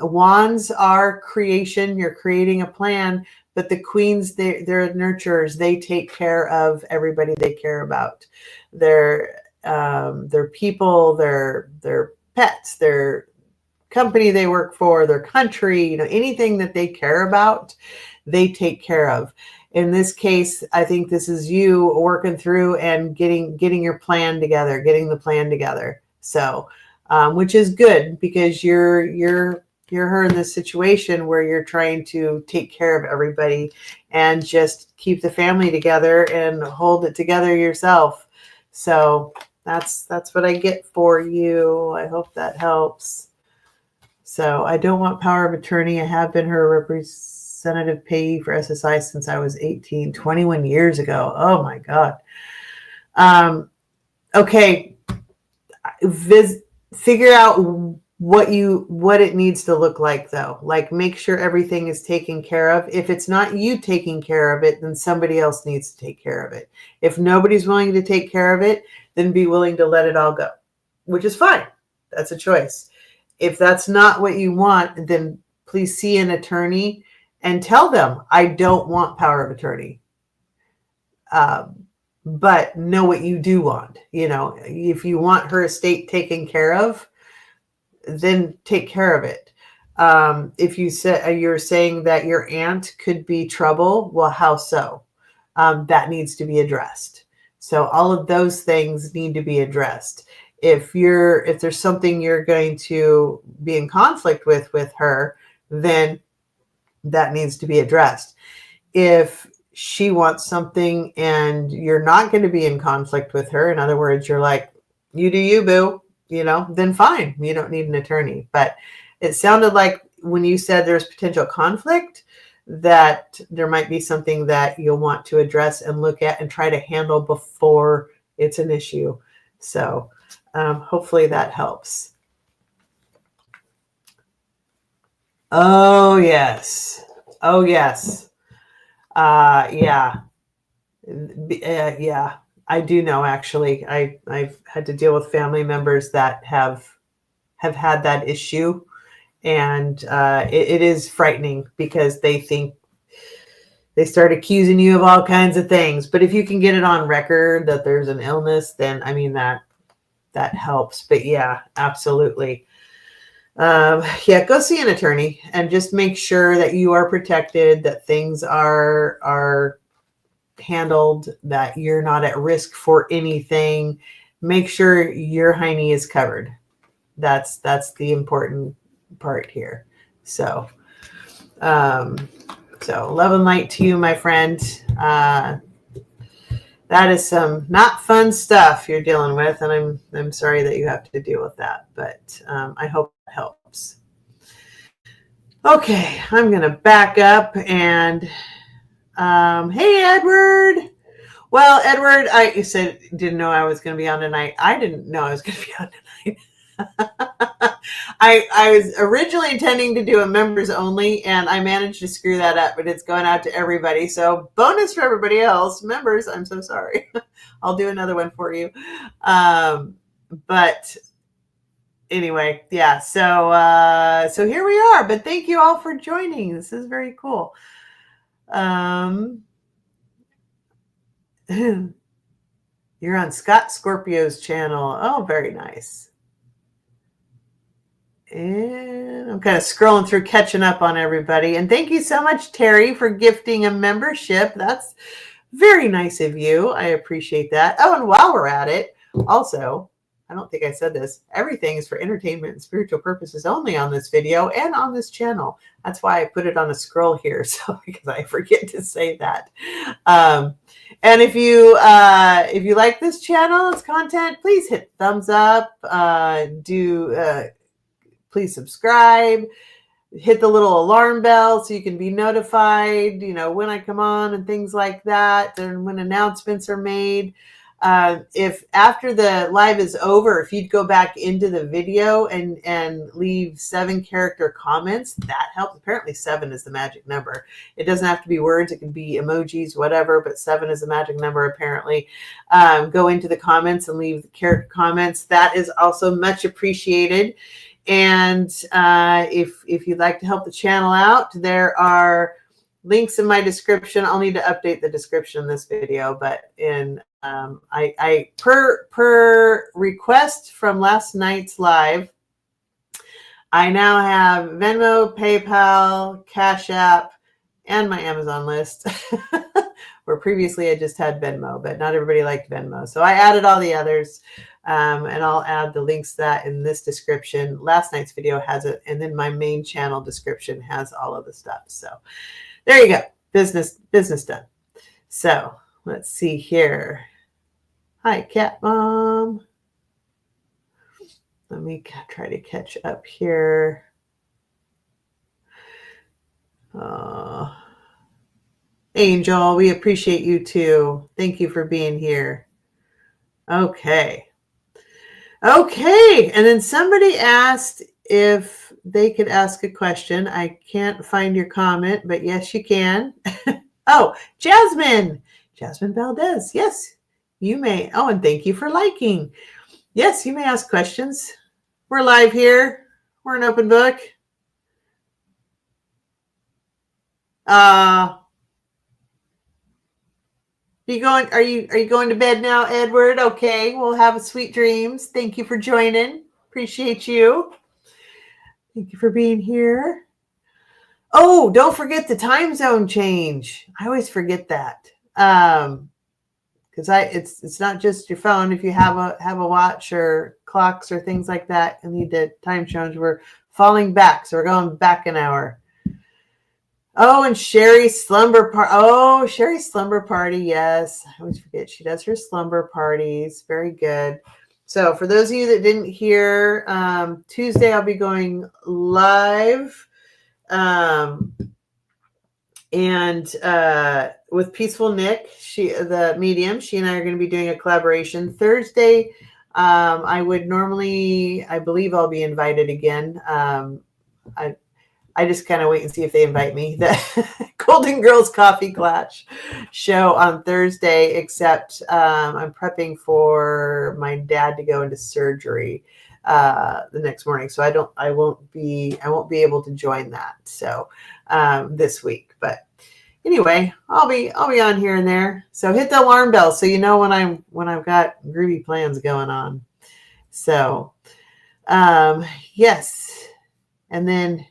Wands are creation. You're creating a plan, but the queens, they're nurturers. They take care of everybody they care about. Their people, their pets, their company they work for, their country, anything that they care about, they take care of. In this case, I think this is you working through and getting your plan together, getting the plan together. So, which is good because you're her in this situation where you're trying to take care of everybody and just keep the family together and hold it together yourself. So that's what I get for you. I hope that helps. So I don't want power of attorney. I have been her representative payee for SSI since I was 18, 21 years ago. Oh my God. Okay. Figure out what it needs to look like though. Like make sure everything is taken care of. If it's not you taking care of it, then somebody else needs to take care of it. If nobody's willing to take care of it, then be willing to let it all go, which is fine. That's a choice. If that's not what you want, then please see an attorney and tell them, I don't want power of attorney. But know what you do want. If you want her estate taken care of, then take care of it. If you're saying that your aunt could be trouble, well, how so? That needs to be addressed. So all of those things need to be addressed. If there's something you're going to be in conflict with her, then that needs to be addressed. If she wants something and you're not going to be in conflict with her, in other words, you're like, you do you, boo, then fine. You don't need an attorney. But it sounded like when you said there's potential conflict, that there might be something that you'll want to address and look at and try to handle before it's an issue. So hopefully that helps. Oh, yes. Oh, yes. Yeah. Yeah. I do know, actually. I've had to deal with family members that have had that issue. And it is frightening because they start accusing you of all kinds of things. But if you can get it on record that there's an illness, then I mean that helps. But yeah, absolutely. Yeah, go see an attorney and just make sure that you are protected, that things are handled, that you're not at risk for anything. Make sure your hiney is covered. That's the important part here. So love and light to you, my friend. That is some not fun stuff you're dealing with, and I'm sorry that you have to deal with that, but I hope it helps. Okay, I'm going to back up and hey, Edward. Well, Edward, you said didn't know I was going to be on tonight. I didn't know I was going to be on tonight. I was originally intending to do a members only, and I managed to screw that up, but it's going out to everybody. So bonus for everybody else. Members, I'm so sorry. I'll do another one for you. But anyway, yeah. So here we are. But thank you all for joining. This is very cool. You're on Scott Scorpio's channel. Oh, very nice. And I'm kind of scrolling through, catching up on everybody. And thank you so much, Terry, for gifting a membership. That's very nice of you. I appreciate that. Oh, and while we're at it, also, I don't think I said this, everything is for entertainment and spiritual purposes only on this video and on this channel. That's why I put it on a scroll here, so because I forget to say that. And if you like this channel, its content, please hit thumbs up. Please subscribe. hit the little alarm bell so you can be notified, when I come on and things like that, and when announcements are made. If after the live is over, if you'd go back into the video and leave 7-character comments, that helps. Apparently 7 is the magic number. It doesn't have to be words. It can be emojis, whatever, but 7 is the magic number apparently. Go into the comments and leave the character comments. That is also much appreciated. And if you'd like to help the channel out, there are links in my description. I'll need to update the description in this video, but I per request from last night's live, I now have Venmo, PayPal, Cash App, and my Amazon list. Where previously I just had Venmo, but not everybody liked Venmo, so I added all the others. And I'll add the links to that in this description. Last night's video has it, and then my main channel description has all of the stuff. So there you go. Business done. So let's see here. Hi, Cat Mom. Let me try to catch up here. Angel, we appreciate you too. Thank you for being here. Okay. And then somebody asked if they could ask a question. I can't find your comment, but yes, you can. Oh, Jasmine Valdez. Yes, you may. Oh, and thank you for liking. Yes, you may ask questions. We're live here. We're an open book. Are you going to bed now, Edward? Okay, we'll have sweet dreams. Thank you for joining. Appreciate you. Thank you for being here. Oh, don't forget the time zone change. I always forget that. Because it's not just your phone. If you have a watch or clocks or things like that and need the time change, we're falling back. So we're going back an hour. Oh, and Sherry's slumber party. Oh, Sherry's slumber party. Yes. I always forget. She does her slumber parties. Very good. So for those of you that didn't hear, Tuesday I'll be going live. With Peaceful Nick, the medium, she and I are going to be doing a collaboration. Thursday, I believe I'll be invited again. I just kind of wait and see if they invite me. The Golden Girls Coffee Clash show on Thursday, except I'm prepping for my dad to go into surgery the next morning, so I won't be able to join that. So this week, but anyway, I'll be on here and there. So hit the alarm bell so you know when I've got groovy plans going on. So yes, and then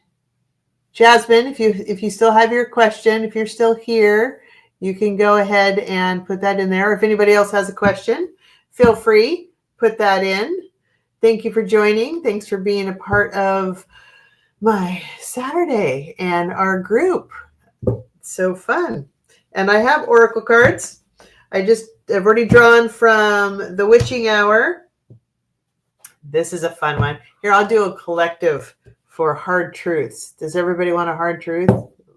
Jasmine, if you still have your question, if you're still here, you can go ahead and put that in there. If anybody else has a question, feel free, put that in. Thank you for joining. Thanks for being a part of my Saturday and our group. It's so fun. And I have oracle cards. I've already drawn from the Witching Hour. This is a fun one. Here, I'll do a collective for hard truths. Does everybody want a hard truth?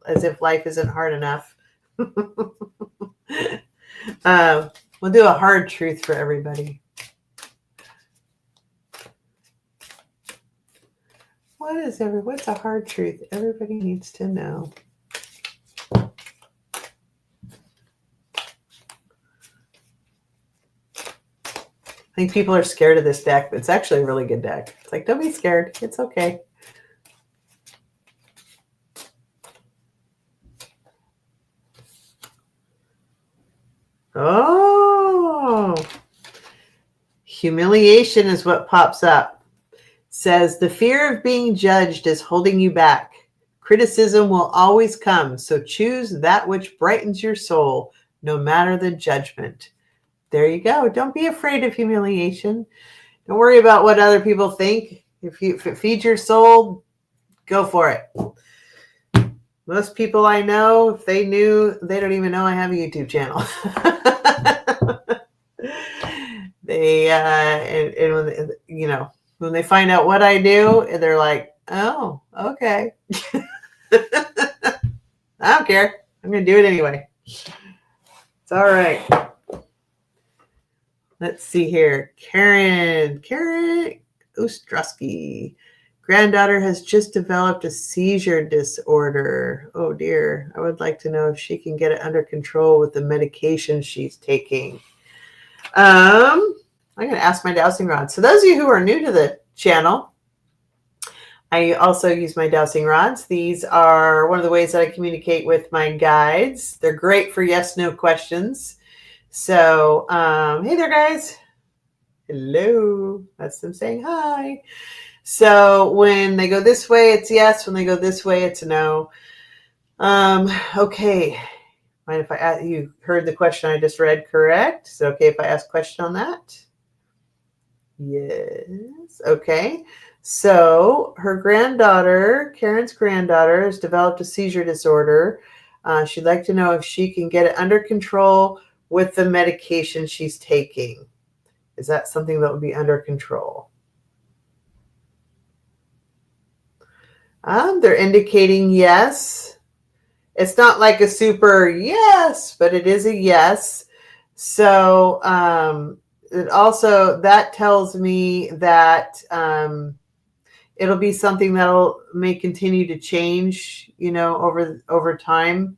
As if life isn't hard enough. We'll do a hard truth for everybody. What's a hard truth everybody needs to know? I think people are scared of this deck, but it's actually a really good deck. It's like, don't be scared. It's okay. Oh, humiliation is what pops up. Says the fear of being judged is holding you back. Criticism will always come, so choose that which brightens your soul, no matter the judgment. There you go. Don't be afraid of humiliation. Don't worry about what other people think. If it feeds your soul, go for it. Most people I know, if they knew, they don't even know I have a YouTube channel. They, when they find out what I do, they're like, Oh, okay. I don't care. I'm going to do it anyway. It's all right. Let's see here. Karen Ostrowski. Granddaughter has just developed a seizure disorder. Oh dear. I would like to know if she can get it under control with the medication she's taking. I'm going to ask my dowsing rod. So those of you who are new to the channel, I also use my dowsing rods. These are one of the ways that I communicate with my guides. They're great for yes/no questions. So, hey there, guys. Hello. That's them saying hi. So when they go this way, it's yes. When they go this way, it's no. Okay. Mind if I ask, you heard the question I just read, correct? Is it okay if I ask a question on that? Yes. Okay. So her granddaughter, Karen's granddaughter, has developed a seizure disorder. She'd like to know if she can get it under control with the medication she's taking. Is that something that would be under control? They're indicating yes. It's not like a super yes, but it is a yes. So it also, that tells me that it'll be something that'll may continue to change, over time.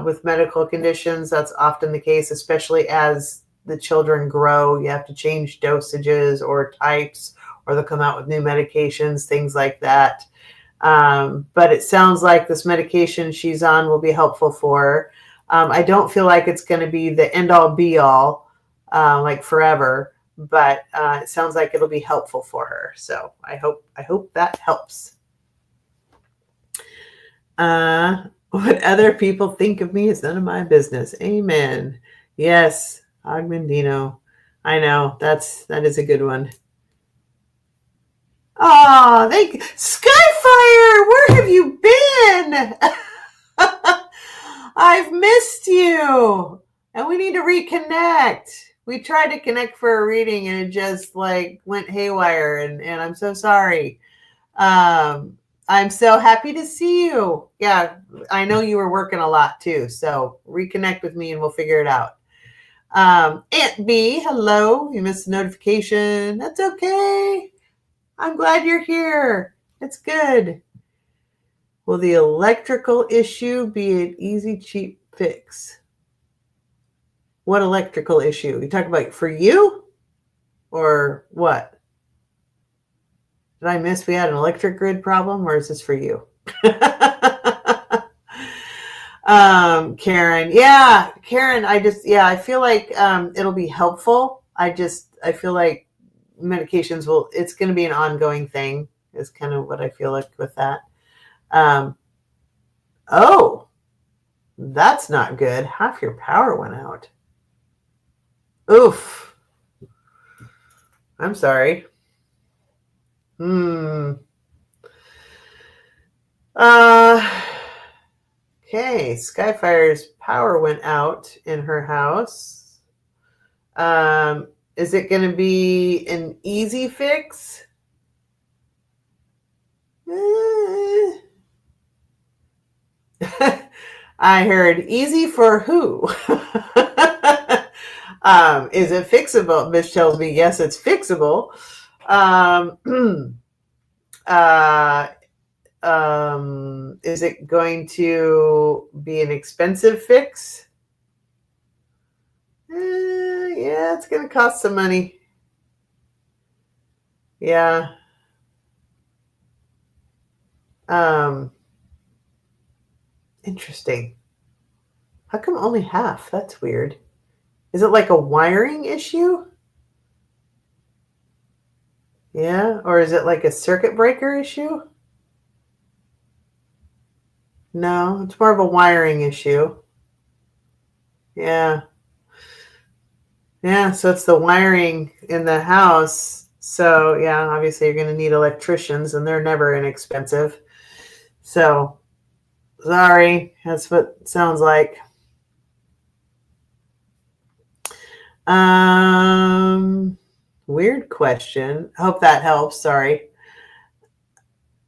With medical conditions, that's often the case, especially as the children grow. You have to change dosages or types, or they'll come out with new medications, things like that. But it sounds like this medication she's on will be helpful for her. I don't feel like it's going to be the end all be all, like forever, but it sounds like it'll be helpful for her. So I hope that helps. What other people think of me is none of my business. Amen. Yes, Agmendino. I know that is a good one. Oh, thank you. Skyfire, where have you been? I've missed you. And we need to reconnect. We tried to connect for a reading and it just like went haywire, and I'm so sorry. I'm so happy to see you. Yeah, I know you were working a lot too. So reconnect with me and we'll figure it out. Aunt B, hello. You missed a notification. That's okay. I'm glad you're here. It's good. Will the electrical issue be an easy, cheap fix? What electrical issue? You talking about for you or what? Did I miss we had an electric grid problem, or is this for you? Karen. Yeah, Karen, I feel like it'll be helpful. I feel like medications it's going to be an ongoing thing, is kind of what I feel like with that. Oh, that's not good. Half your power went out. Oof. I'm sorry. Okay, Skyfire's power went out in her house. Is it going to be an easy fix? I heard easy for who? Is it fixable? Mitch tells me yes, it's fixable. Is it going to be an expensive fix? Yeah, it's going to cost some money. Yeah. Interesting. How come only half? That's weird. Is it like a wiring issue? Yeah, or is it like a circuit breaker issue? No, it's more of a wiring issue. Yeah. Yeah, so it's the wiring in the house. So, yeah, obviously you're going to need electricians, and they're never inexpensive. So, sorry, that's what it sounds like. Weird question. I hope that helps. Sorry.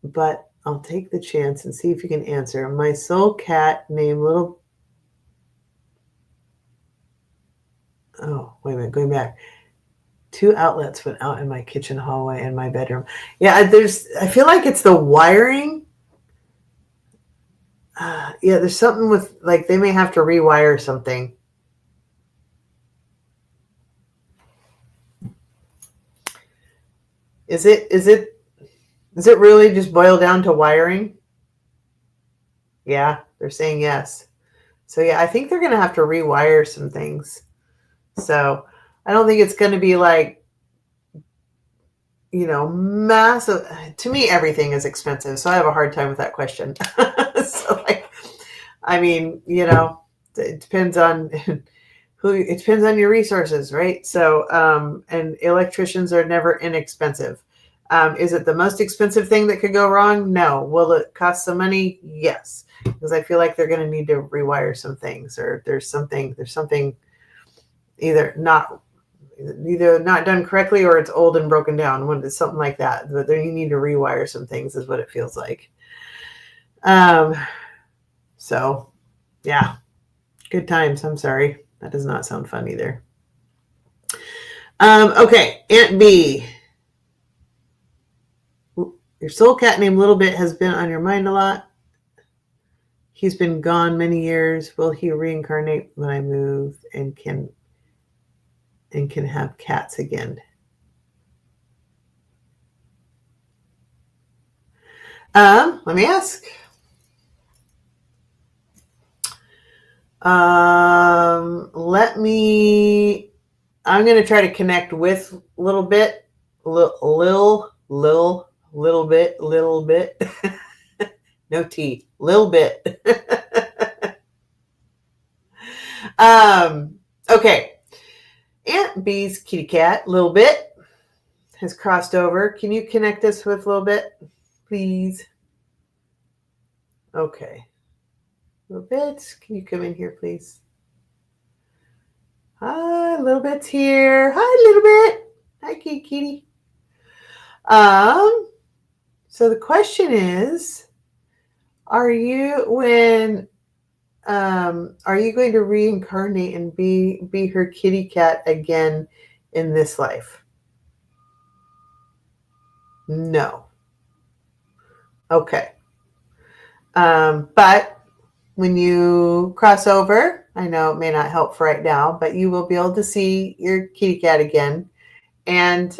but I'll take the chance and see if you can answer. My soul cat named Little. Oh, wait a minute, going back. 2 outlets went out in my kitchen hallway and my bedroom. Yeah, I feel like it's the wiring. Yeah, there's something with, like, they may have to rewire something. Is it really just boil down to wiring? Yeah, they're saying yes. So yeah, I think they're going to have to rewire some things. So I don't think it's going to be like, massive. To me, everything is expensive. So I have a hard time with that question. So like, I mean, it depends on it depends on your resources, right? So, and electricians are never inexpensive. Is it the most expensive thing that could go wrong? No. Will it cost some money? Yes. Because I feel like they're going to need to rewire some things, or there's something either not done correctly, or it's old and broken down. When it's something like that, but then you need to rewire some things, is what it feels like. So yeah, good times. I'm sorry. That does not sound fun either. Okay, Aunt B. Your soul cat named Little Bit has been on your mind a lot. He's been gone many years. Will he reincarnate when I move and can have cats again? Let me ask. I'm going to try to connect with Little Bit. Little bit. No T. Little Bit. Okay. Aunt B's kitty cat, Little Bit, has crossed over. Can you connect us with Little Bit, please? Okay. Little Bit, can you come in here, please? Hi, Little Bit's here. Hi, Little Bit. Hi, kitty. So the question is, are you going to reincarnate and be her kitty cat again in this life? No. Okay. But when you cross over, I know it may not help for right now, but you will be able to see your kitty cat again. And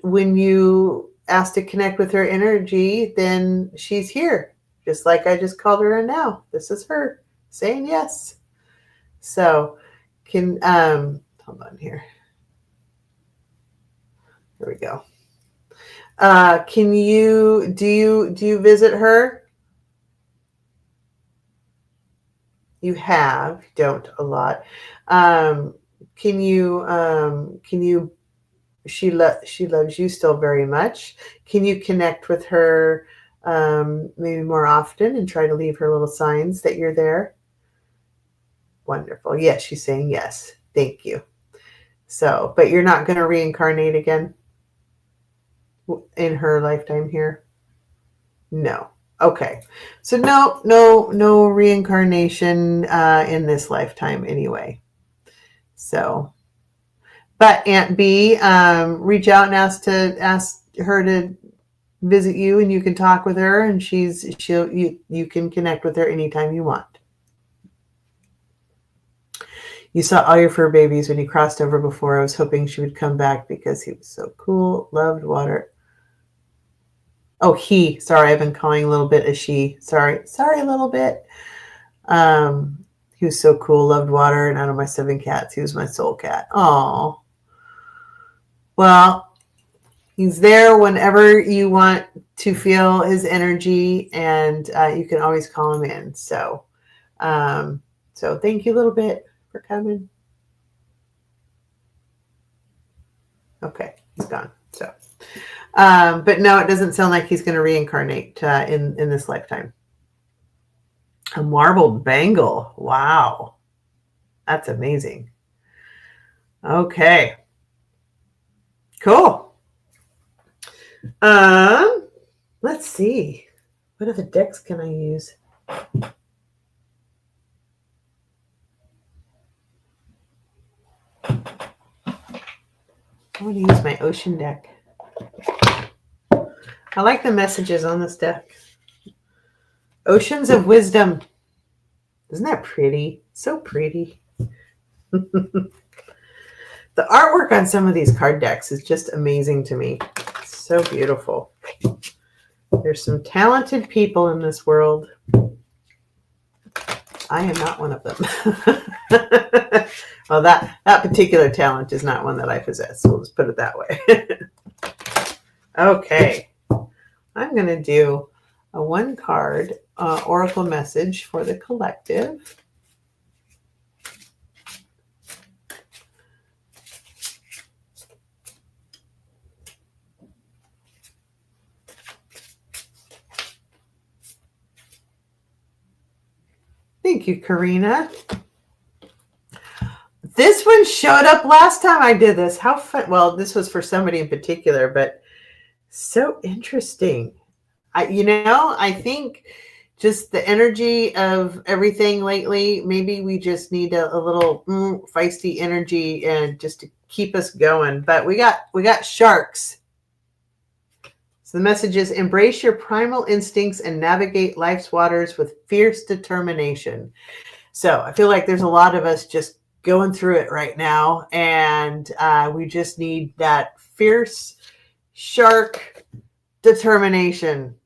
when you ask to connect with her energy, then she's here. Just like I just called her in now. This is her saying yes. So hold on here. There we go. Do you visit her? You have, don't a lot. She loves you still very much. Can you connect with her maybe more often and try to leave her little signs that you're there? Wonderful. Yes, she's saying yes. Thank you. So, but you're not going to reincarnate again in her lifetime here? No. Okay. So no reincarnation in this lifetime anyway. So, but Aunt B, reach out and ask her to visit you, and you can talk with her, and you can connect with her anytime you want. You saw all your fur babies when you crossed over before. I was hoping she would come back because he was so cool. Loved water. Oh, he. Sorry, I've been calling a Little Bit a she. Sorry, Little Bit. He was so cool. Loved water, and out of my 7 cats, he was my soul cat. Oh. Well, he's there whenever you want to feel his energy, and you can always call him in. So thank you, Little Bit, for coming. Okay, he's gone. So, but no, it doesn't sound like he's going to reincarnate in this lifetime. A marbled bangle. Wow, that's amazing. Okay, cool. Let's see. What other decks can I use? I want to use my ocean deck. I like the messages on this deck. Oceans of Wisdom. Isn't that pretty? So pretty. The artwork on some of these card decks is just amazing to me. It's so beautiful. There's some talented people in this world. I am not one of them. Well, that particular talent is not one that I possess. So we'll just put it that way. Okay. I'm going to do a 1-card oracle message for the collective. Thank you, Karina. This one showed up last time I did this. How fun. Well, this was for somebody in particular, but so interesting. I think just the energy of everything lately, maybe we just need a little feisty energy and just to keep us going. But we got sharks. So the message is embrace your primal instincts and navigate life's waters with fierce determination. So I feel like there's a lot of us just going through it right now, and we just need that fierce shark determination.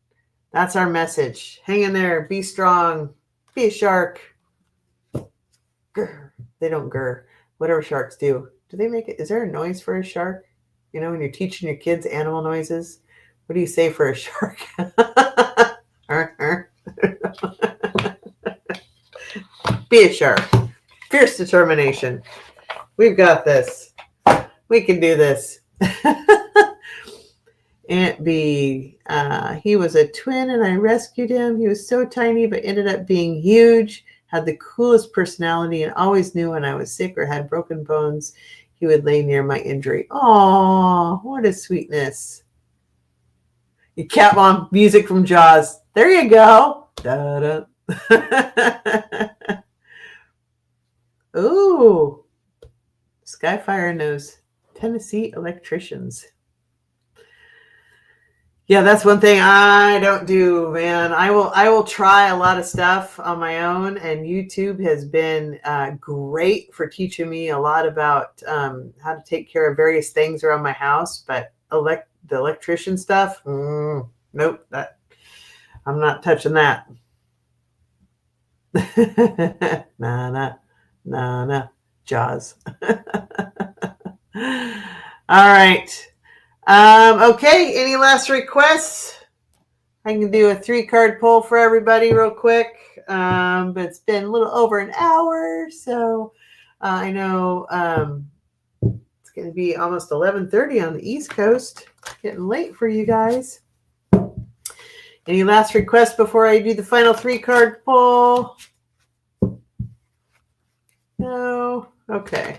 That's our message. Hang in there. Be strong. Be a shark. Grr. They don't grr. Whatever sharks do. Do they make it? Is there a noise for a shark? You know, when you're teaching your kids animal noises, what do you say for a shark? Be a shark. Fierce determination. We've got this. We can do this. Aunt B, he was a twin and I rescued him. He was so tiny but ended up being huge, had the coolest personality, and always knew when I was sick or had broken bones, he would lay near my injury. Oh, what a sweetness. You cat mom music from Jaws. There you go. Da-da. Ooh. Skyfire knows Tennessee electricians. Yeah, that's one thing I don't do, man. I will try a lot of stuff on my own, and YouTube has been great for teaching me a lot about how to take care of various things around my house. But the electrician stuff, nope, I'm not touching that. nah, Jaws. All right. Okay, any last requests? I can do a 3-card pull for everybody real quick. But it's been a little over an hour, so I know it's going to be almost 11:30 on the East Coast. Getting late for you guys. Any last requests before I do the final 3-card pull? No? Okay.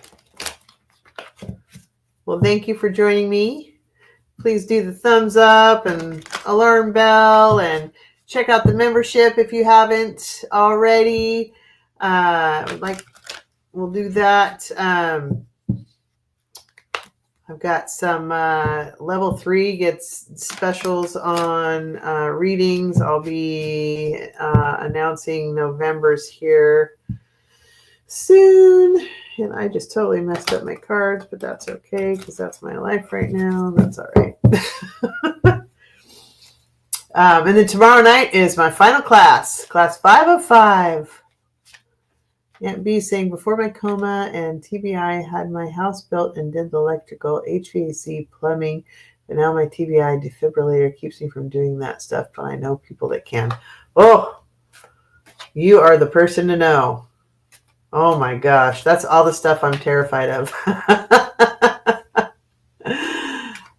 Well, thank you for joining me. Please do the thumbs up and alarm bell and check out the membership if you haven't already. We'll do that. I've got some level 3 gets specials on readings. I'll be announcing November's here soon. And I just totally messed up my cards, but that's okay because that's my life right now. That's all right. And then tomorrow night is my final class 505. Aunt B saying, before my coma and TBI, had my house built and did the electrical, HVAC, plumbing, but now my TBI defibrillator keeps me from doing that stuff, but I know people that can. Oh, you are the person to know. Oh my gosh, that's all the stuff I'm terrified of.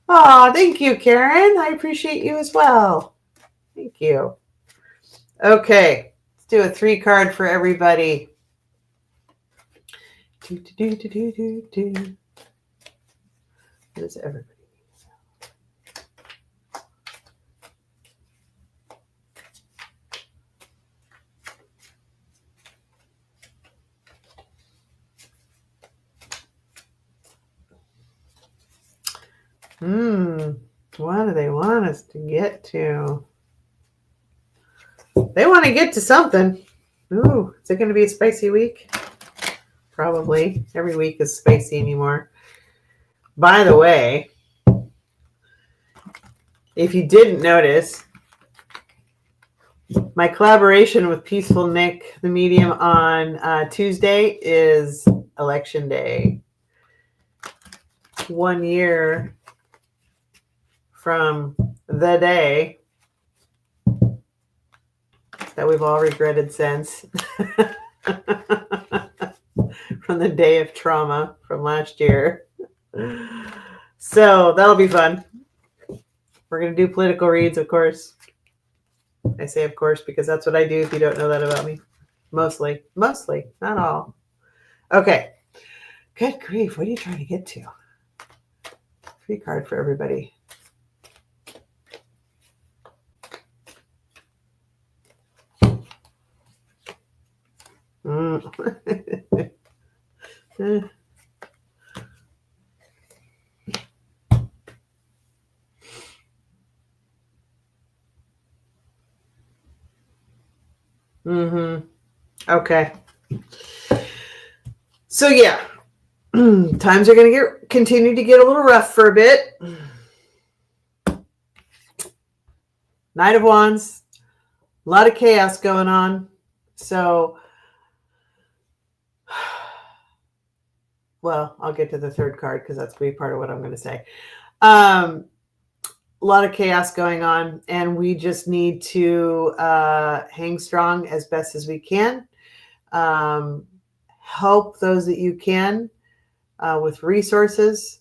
Oh, thank you, Karen. I appreciate you as well. Thank you. Okay, let's do a 3-card for everybody. What does everybody What do they want us to get to? They want to get to something. Ooh, is it going to be a spicy week? Probably. Every week is spicy anymore. By the way, if you didn't notice, my collaboration with Peaceful Nick, the medium, on Tuesday is Election Day. 1 year from the day that we've all regretted since. From the day of trauma from last year. So that'll be fun. We're going to do political reads, of course. I say of course because that's what I do if you don't know that about me. Mostly, not all. Okay. Good grief. What are you trying to get to? Free card for everybody. Okay. So yeah, times are going to continue to get a little rough for a bit. Knight of Wands, a lot of chaos going on. So, well, I'll get to the third card because that's going to be part of what I'm going to say. A lot of chaos going on, and we just need to hang strong as best as we can. Help those that you can with resources.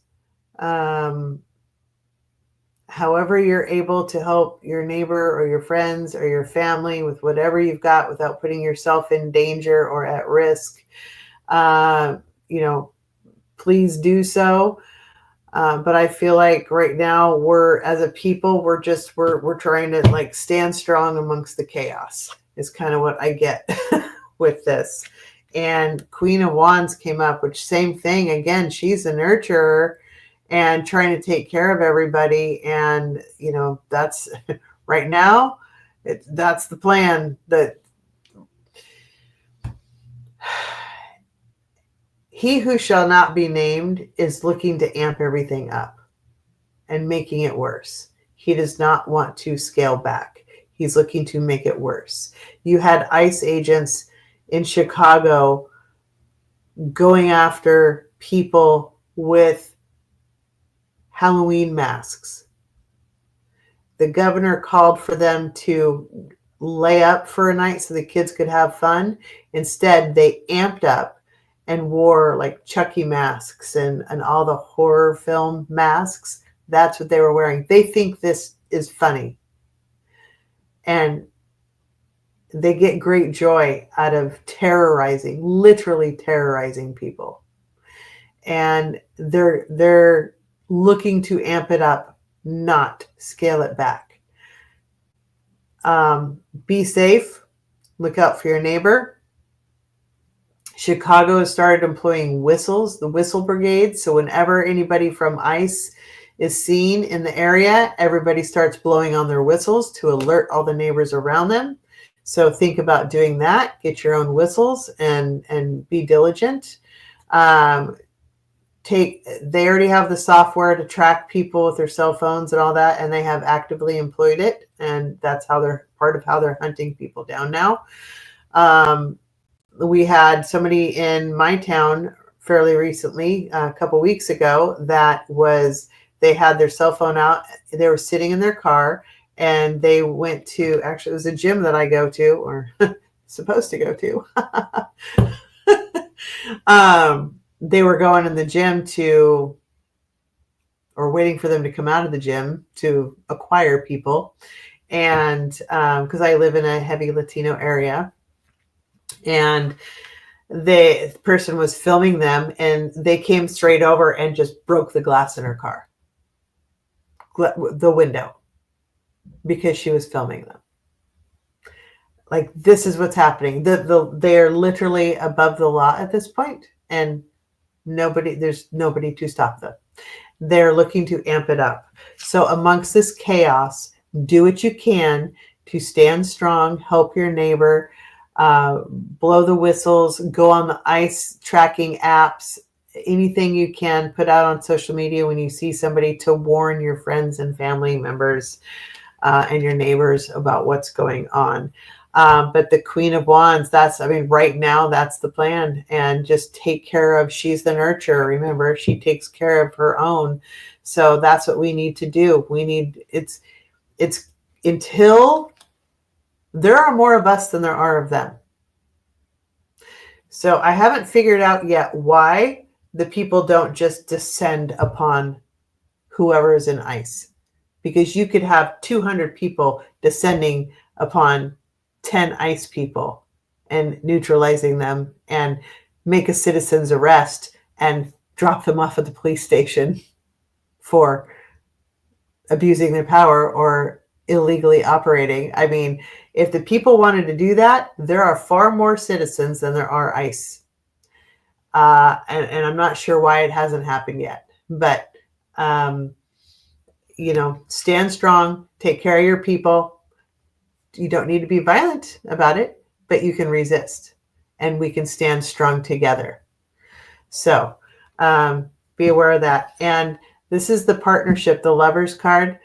However you're able to help your neighbor or your friends or your family with whatever you've got without putting yourself in danger or at risk, please do so. But I feel like right now we're, as a people, we're trying to like stand strong amongst the chaos is kind of what I get with this. And Queen of Wands came up, which same thing. Again, she's a nurturer and trying to take care of everybody. And, that's right now, that's the plan. That he who shall not be named is looking to amp everything up and making it worse. He does not want to scale back. He's looking to make it worse. You had ICE agents in Chicago going after people with Halloween masks. The governor called for them to lay up for a night so the kids could have fun. Instead, they amped up and wore like Chucky masks and all the horror film masks. That's what they were wearing. They think this is funny. And they get great joy out of literally terrorizing people. And they're looking to amp it up, not scale it back. Be safe. Look out for your neighbor. Chicago has started employing whistles, the whistle brigade. So whenever anybody from ICE is seen in the area, everybody starts blowing on their whistles to alert all the neighbors around them. So think about doing that. Get your own whistles and be diligent. They already have the software to track people with their cell phones and all that, and they have actively employed it. And that's part of how they're hunting people down now. We had somebody in my town fairly recently, a couple weeks ago, they had their cell phone out. They were sitting in their car. And they went to, actually, it was a gym that I go to, or supposed to go to. They were going in the gym or waiting for them to come out of the gym to acquire people. And because I live in a heavy Latino area. And the person was filming them, and they came straight over and just broke the glass in her car. The window. Because she was filming them. Like, this is what's happening. They're literally above the law at this point, and there's nobody to stop them. they're looking to amp it up. So amongst this chaos, do what you can to stand strong, help your neighbor, blow the whistles, go on the ice tracking apps, anything you can put out on social media when you see somebody, to warn your friends and family members and your neighbors about what's going on. But the Queen of Wands, right now, that's the plan. And just take care of, she's the nurturer. Remember, she takes care of her own. So that's what we need to do. It's until there are more of us than there are of them. So I haven't figured out yet why the people don't just descend upon whoever is in ICE, because you could have 200 people descending upon 10 ICE people and neutralizing them and make a citizen's arrest and drop them off at the police station for abusing their power or illegally operating. I mean, if the people wanted to do that, there are far more citizens than there are ICE. And I'm not sure why it hasn't happened yet. But, stand strong, take care of your people. You don't need to be violent about it, but you can resist. And we can stand strong together. So be aware of that. And this is the partnership, the Lovers card.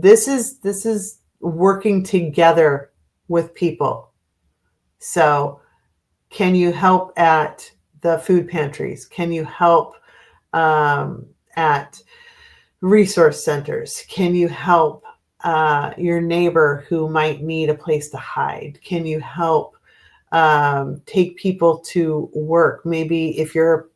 This is working together with people. So can you help at the food pantries? Can you help at resource centers? Can you help your neighbor who might need a place to hide? Can you help take people to work? Maybe if you're,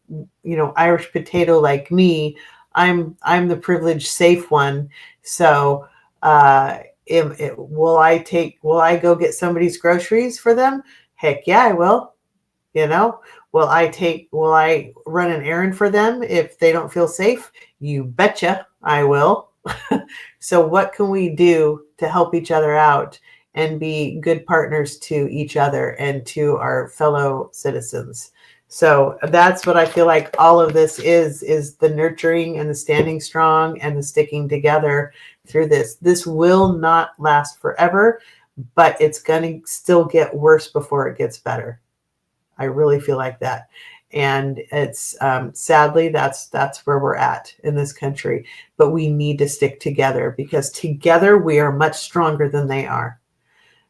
Irish potato like me, I'm the privileged safe one. So will I go get somebody's groceries for them? Heck yeah, I will. Will I run an errand for them if they don't feel safe? You betcha I will. So what can we do to help each other out and be good partners to each other and to our fellow citizens? So that's what I feel like all of this is the nurturing and the standing strong and the sticking together through this. This will not last forever, but it's going to still get worse before it gets better. I really feel like that. And it's sadly, that's where we're at in this country. But we need to stick together, because together we are much stronger than they are.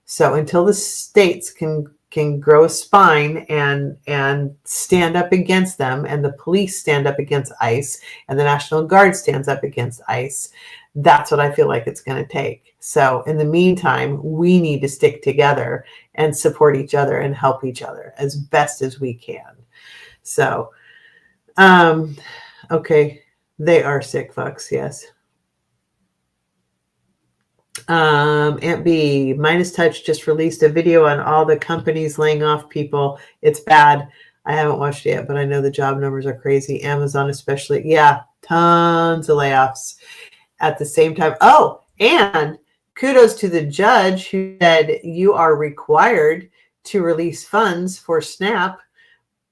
So until the states can grow a spine and stand up against them, and the police stand up against ICE, and the National Guard stands up against ICE, that's what I feel like it's going to take. So in the meantime, we need to stick together and support each other and help each other as best as we can. So, okay, they are sick fucks, yes. Aunt B, Minus Touch just released a video on all the companies laying off people. It's bad. I haven't watched it yet, but I know the job numbers are crazy. Amazon especially. Yeah, tons of layoffs at the same time. Oh, and kudos to the judge who said you are required to release funds for SNAP,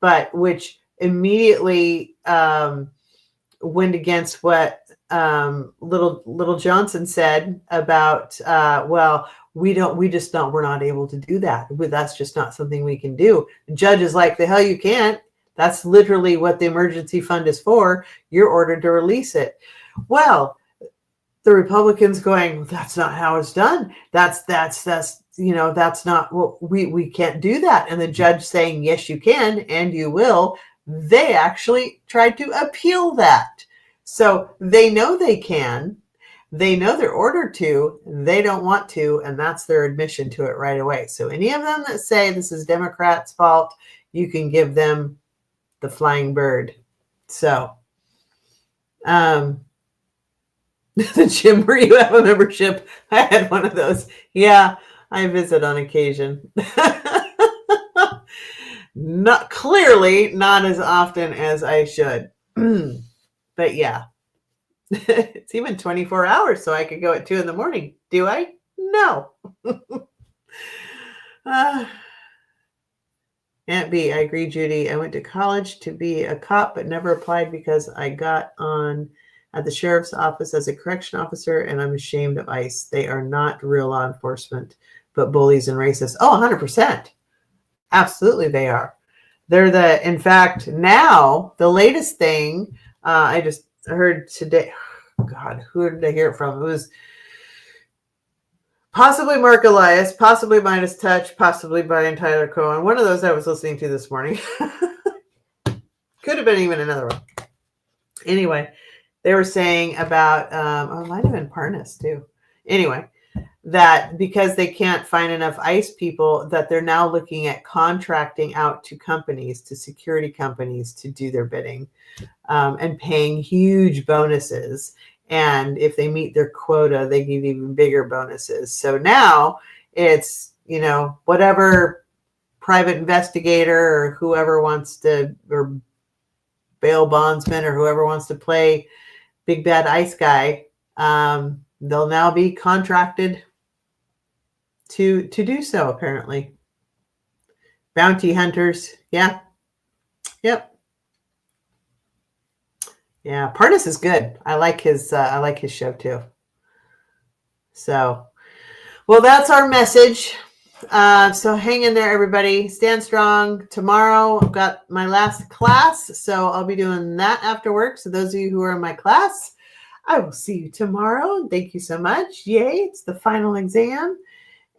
but which immediately went against what Little Johnson said about, we're not able to do that. That's just not something we can do. The judge is like, the hell you can't. That's literally what the emergency fund is for. You're ordered to release it. Well, the Republicans going, well, that's not how it's done. That's not what we can't do that. And the judge saying, yes, you can, and you will. They actually tried to appeal that. So they know they can. They know they're ordered to. They don't want to. And that's their admission to it right away. So any of them that say this is Democrats' fault, you can give them the flying bird. So, the gym where you have a membership, I had one of those. Yeah, I visit on occasion. Not as often as I should. But yeah, it's even 24 hours, so I could go at 2 a.m. Do I? No. Aunt B, I agree, Judy. I went to college to be a cop, but never applied because I got on at the sheriff's office as a correction officer, and I'm ashamed of ICE. They are not real law enforcement, but bullies and racists. Oh, 100%. Absolutely, they are. They're in fact, now, the latest thing I just heard today, God, who did I hear it from? It was possibly Mark Elias, possibly Midas Touch, possibly Brian Tyler Cohen. One of those I was listening to this morning. Could have been even another one. Anyway, they were saying about, it might have been Parnas too. Anyway, that because they can't find enough ICE people, that they're now looking at contracting out to companies, to security companies, to do their bidding, and paying huge bonuses. And if they meet their quota, they give even bigger bonuses. So now it's, whatever private investigator or whoever wants to, or bail bondsman or whoever wants to play big bad ICE guy, they'll now be contracted to do so, apparently. Bounty hunters. Yeah. Yep. Yeah. Parnas is good. I like his show too. So, well, that's our message. So hang in there, everybody. Stand strong. Tomorrow I've got my last class, so I'll be doing that after work. So those of you who are in my class, I will see you tomorrow. Thank you so much. Yay, it's the final exam.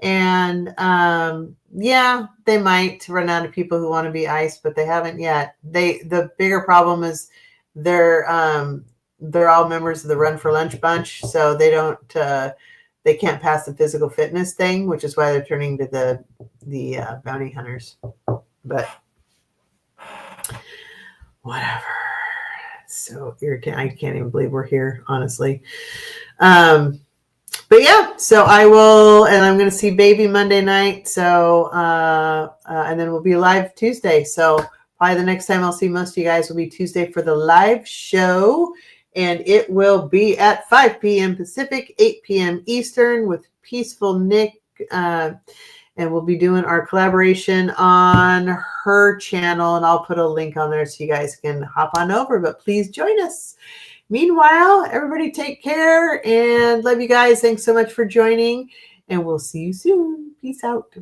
And yeah, they might run out of people who want to be ICE, but they haven't yet. The bigger problem is they're all members of the Run for Lunch bunch, so they can't pass the physical fitness thing, which is why they're turning to the bounty hunters. But whatever. So irritating. I can't even believe we're here, honestly. But yeah, so I will, and I'm going to see Baby Monday night. So, and then we'll be live Tuesday. So probably the next time I'll see most of you guys will be Tuesday for the live show. And it will be at 5 p.m. Pacific, 8 p.m. Eastern with Peaceful Nick. And we'll be doing our collaboration on her channel. And I'll put a link on there so you guys can hop on over. But please join us. Meanwhile, everybody take care and love you guys. Thanks so much for joining. And we'll see you soon. Peace out.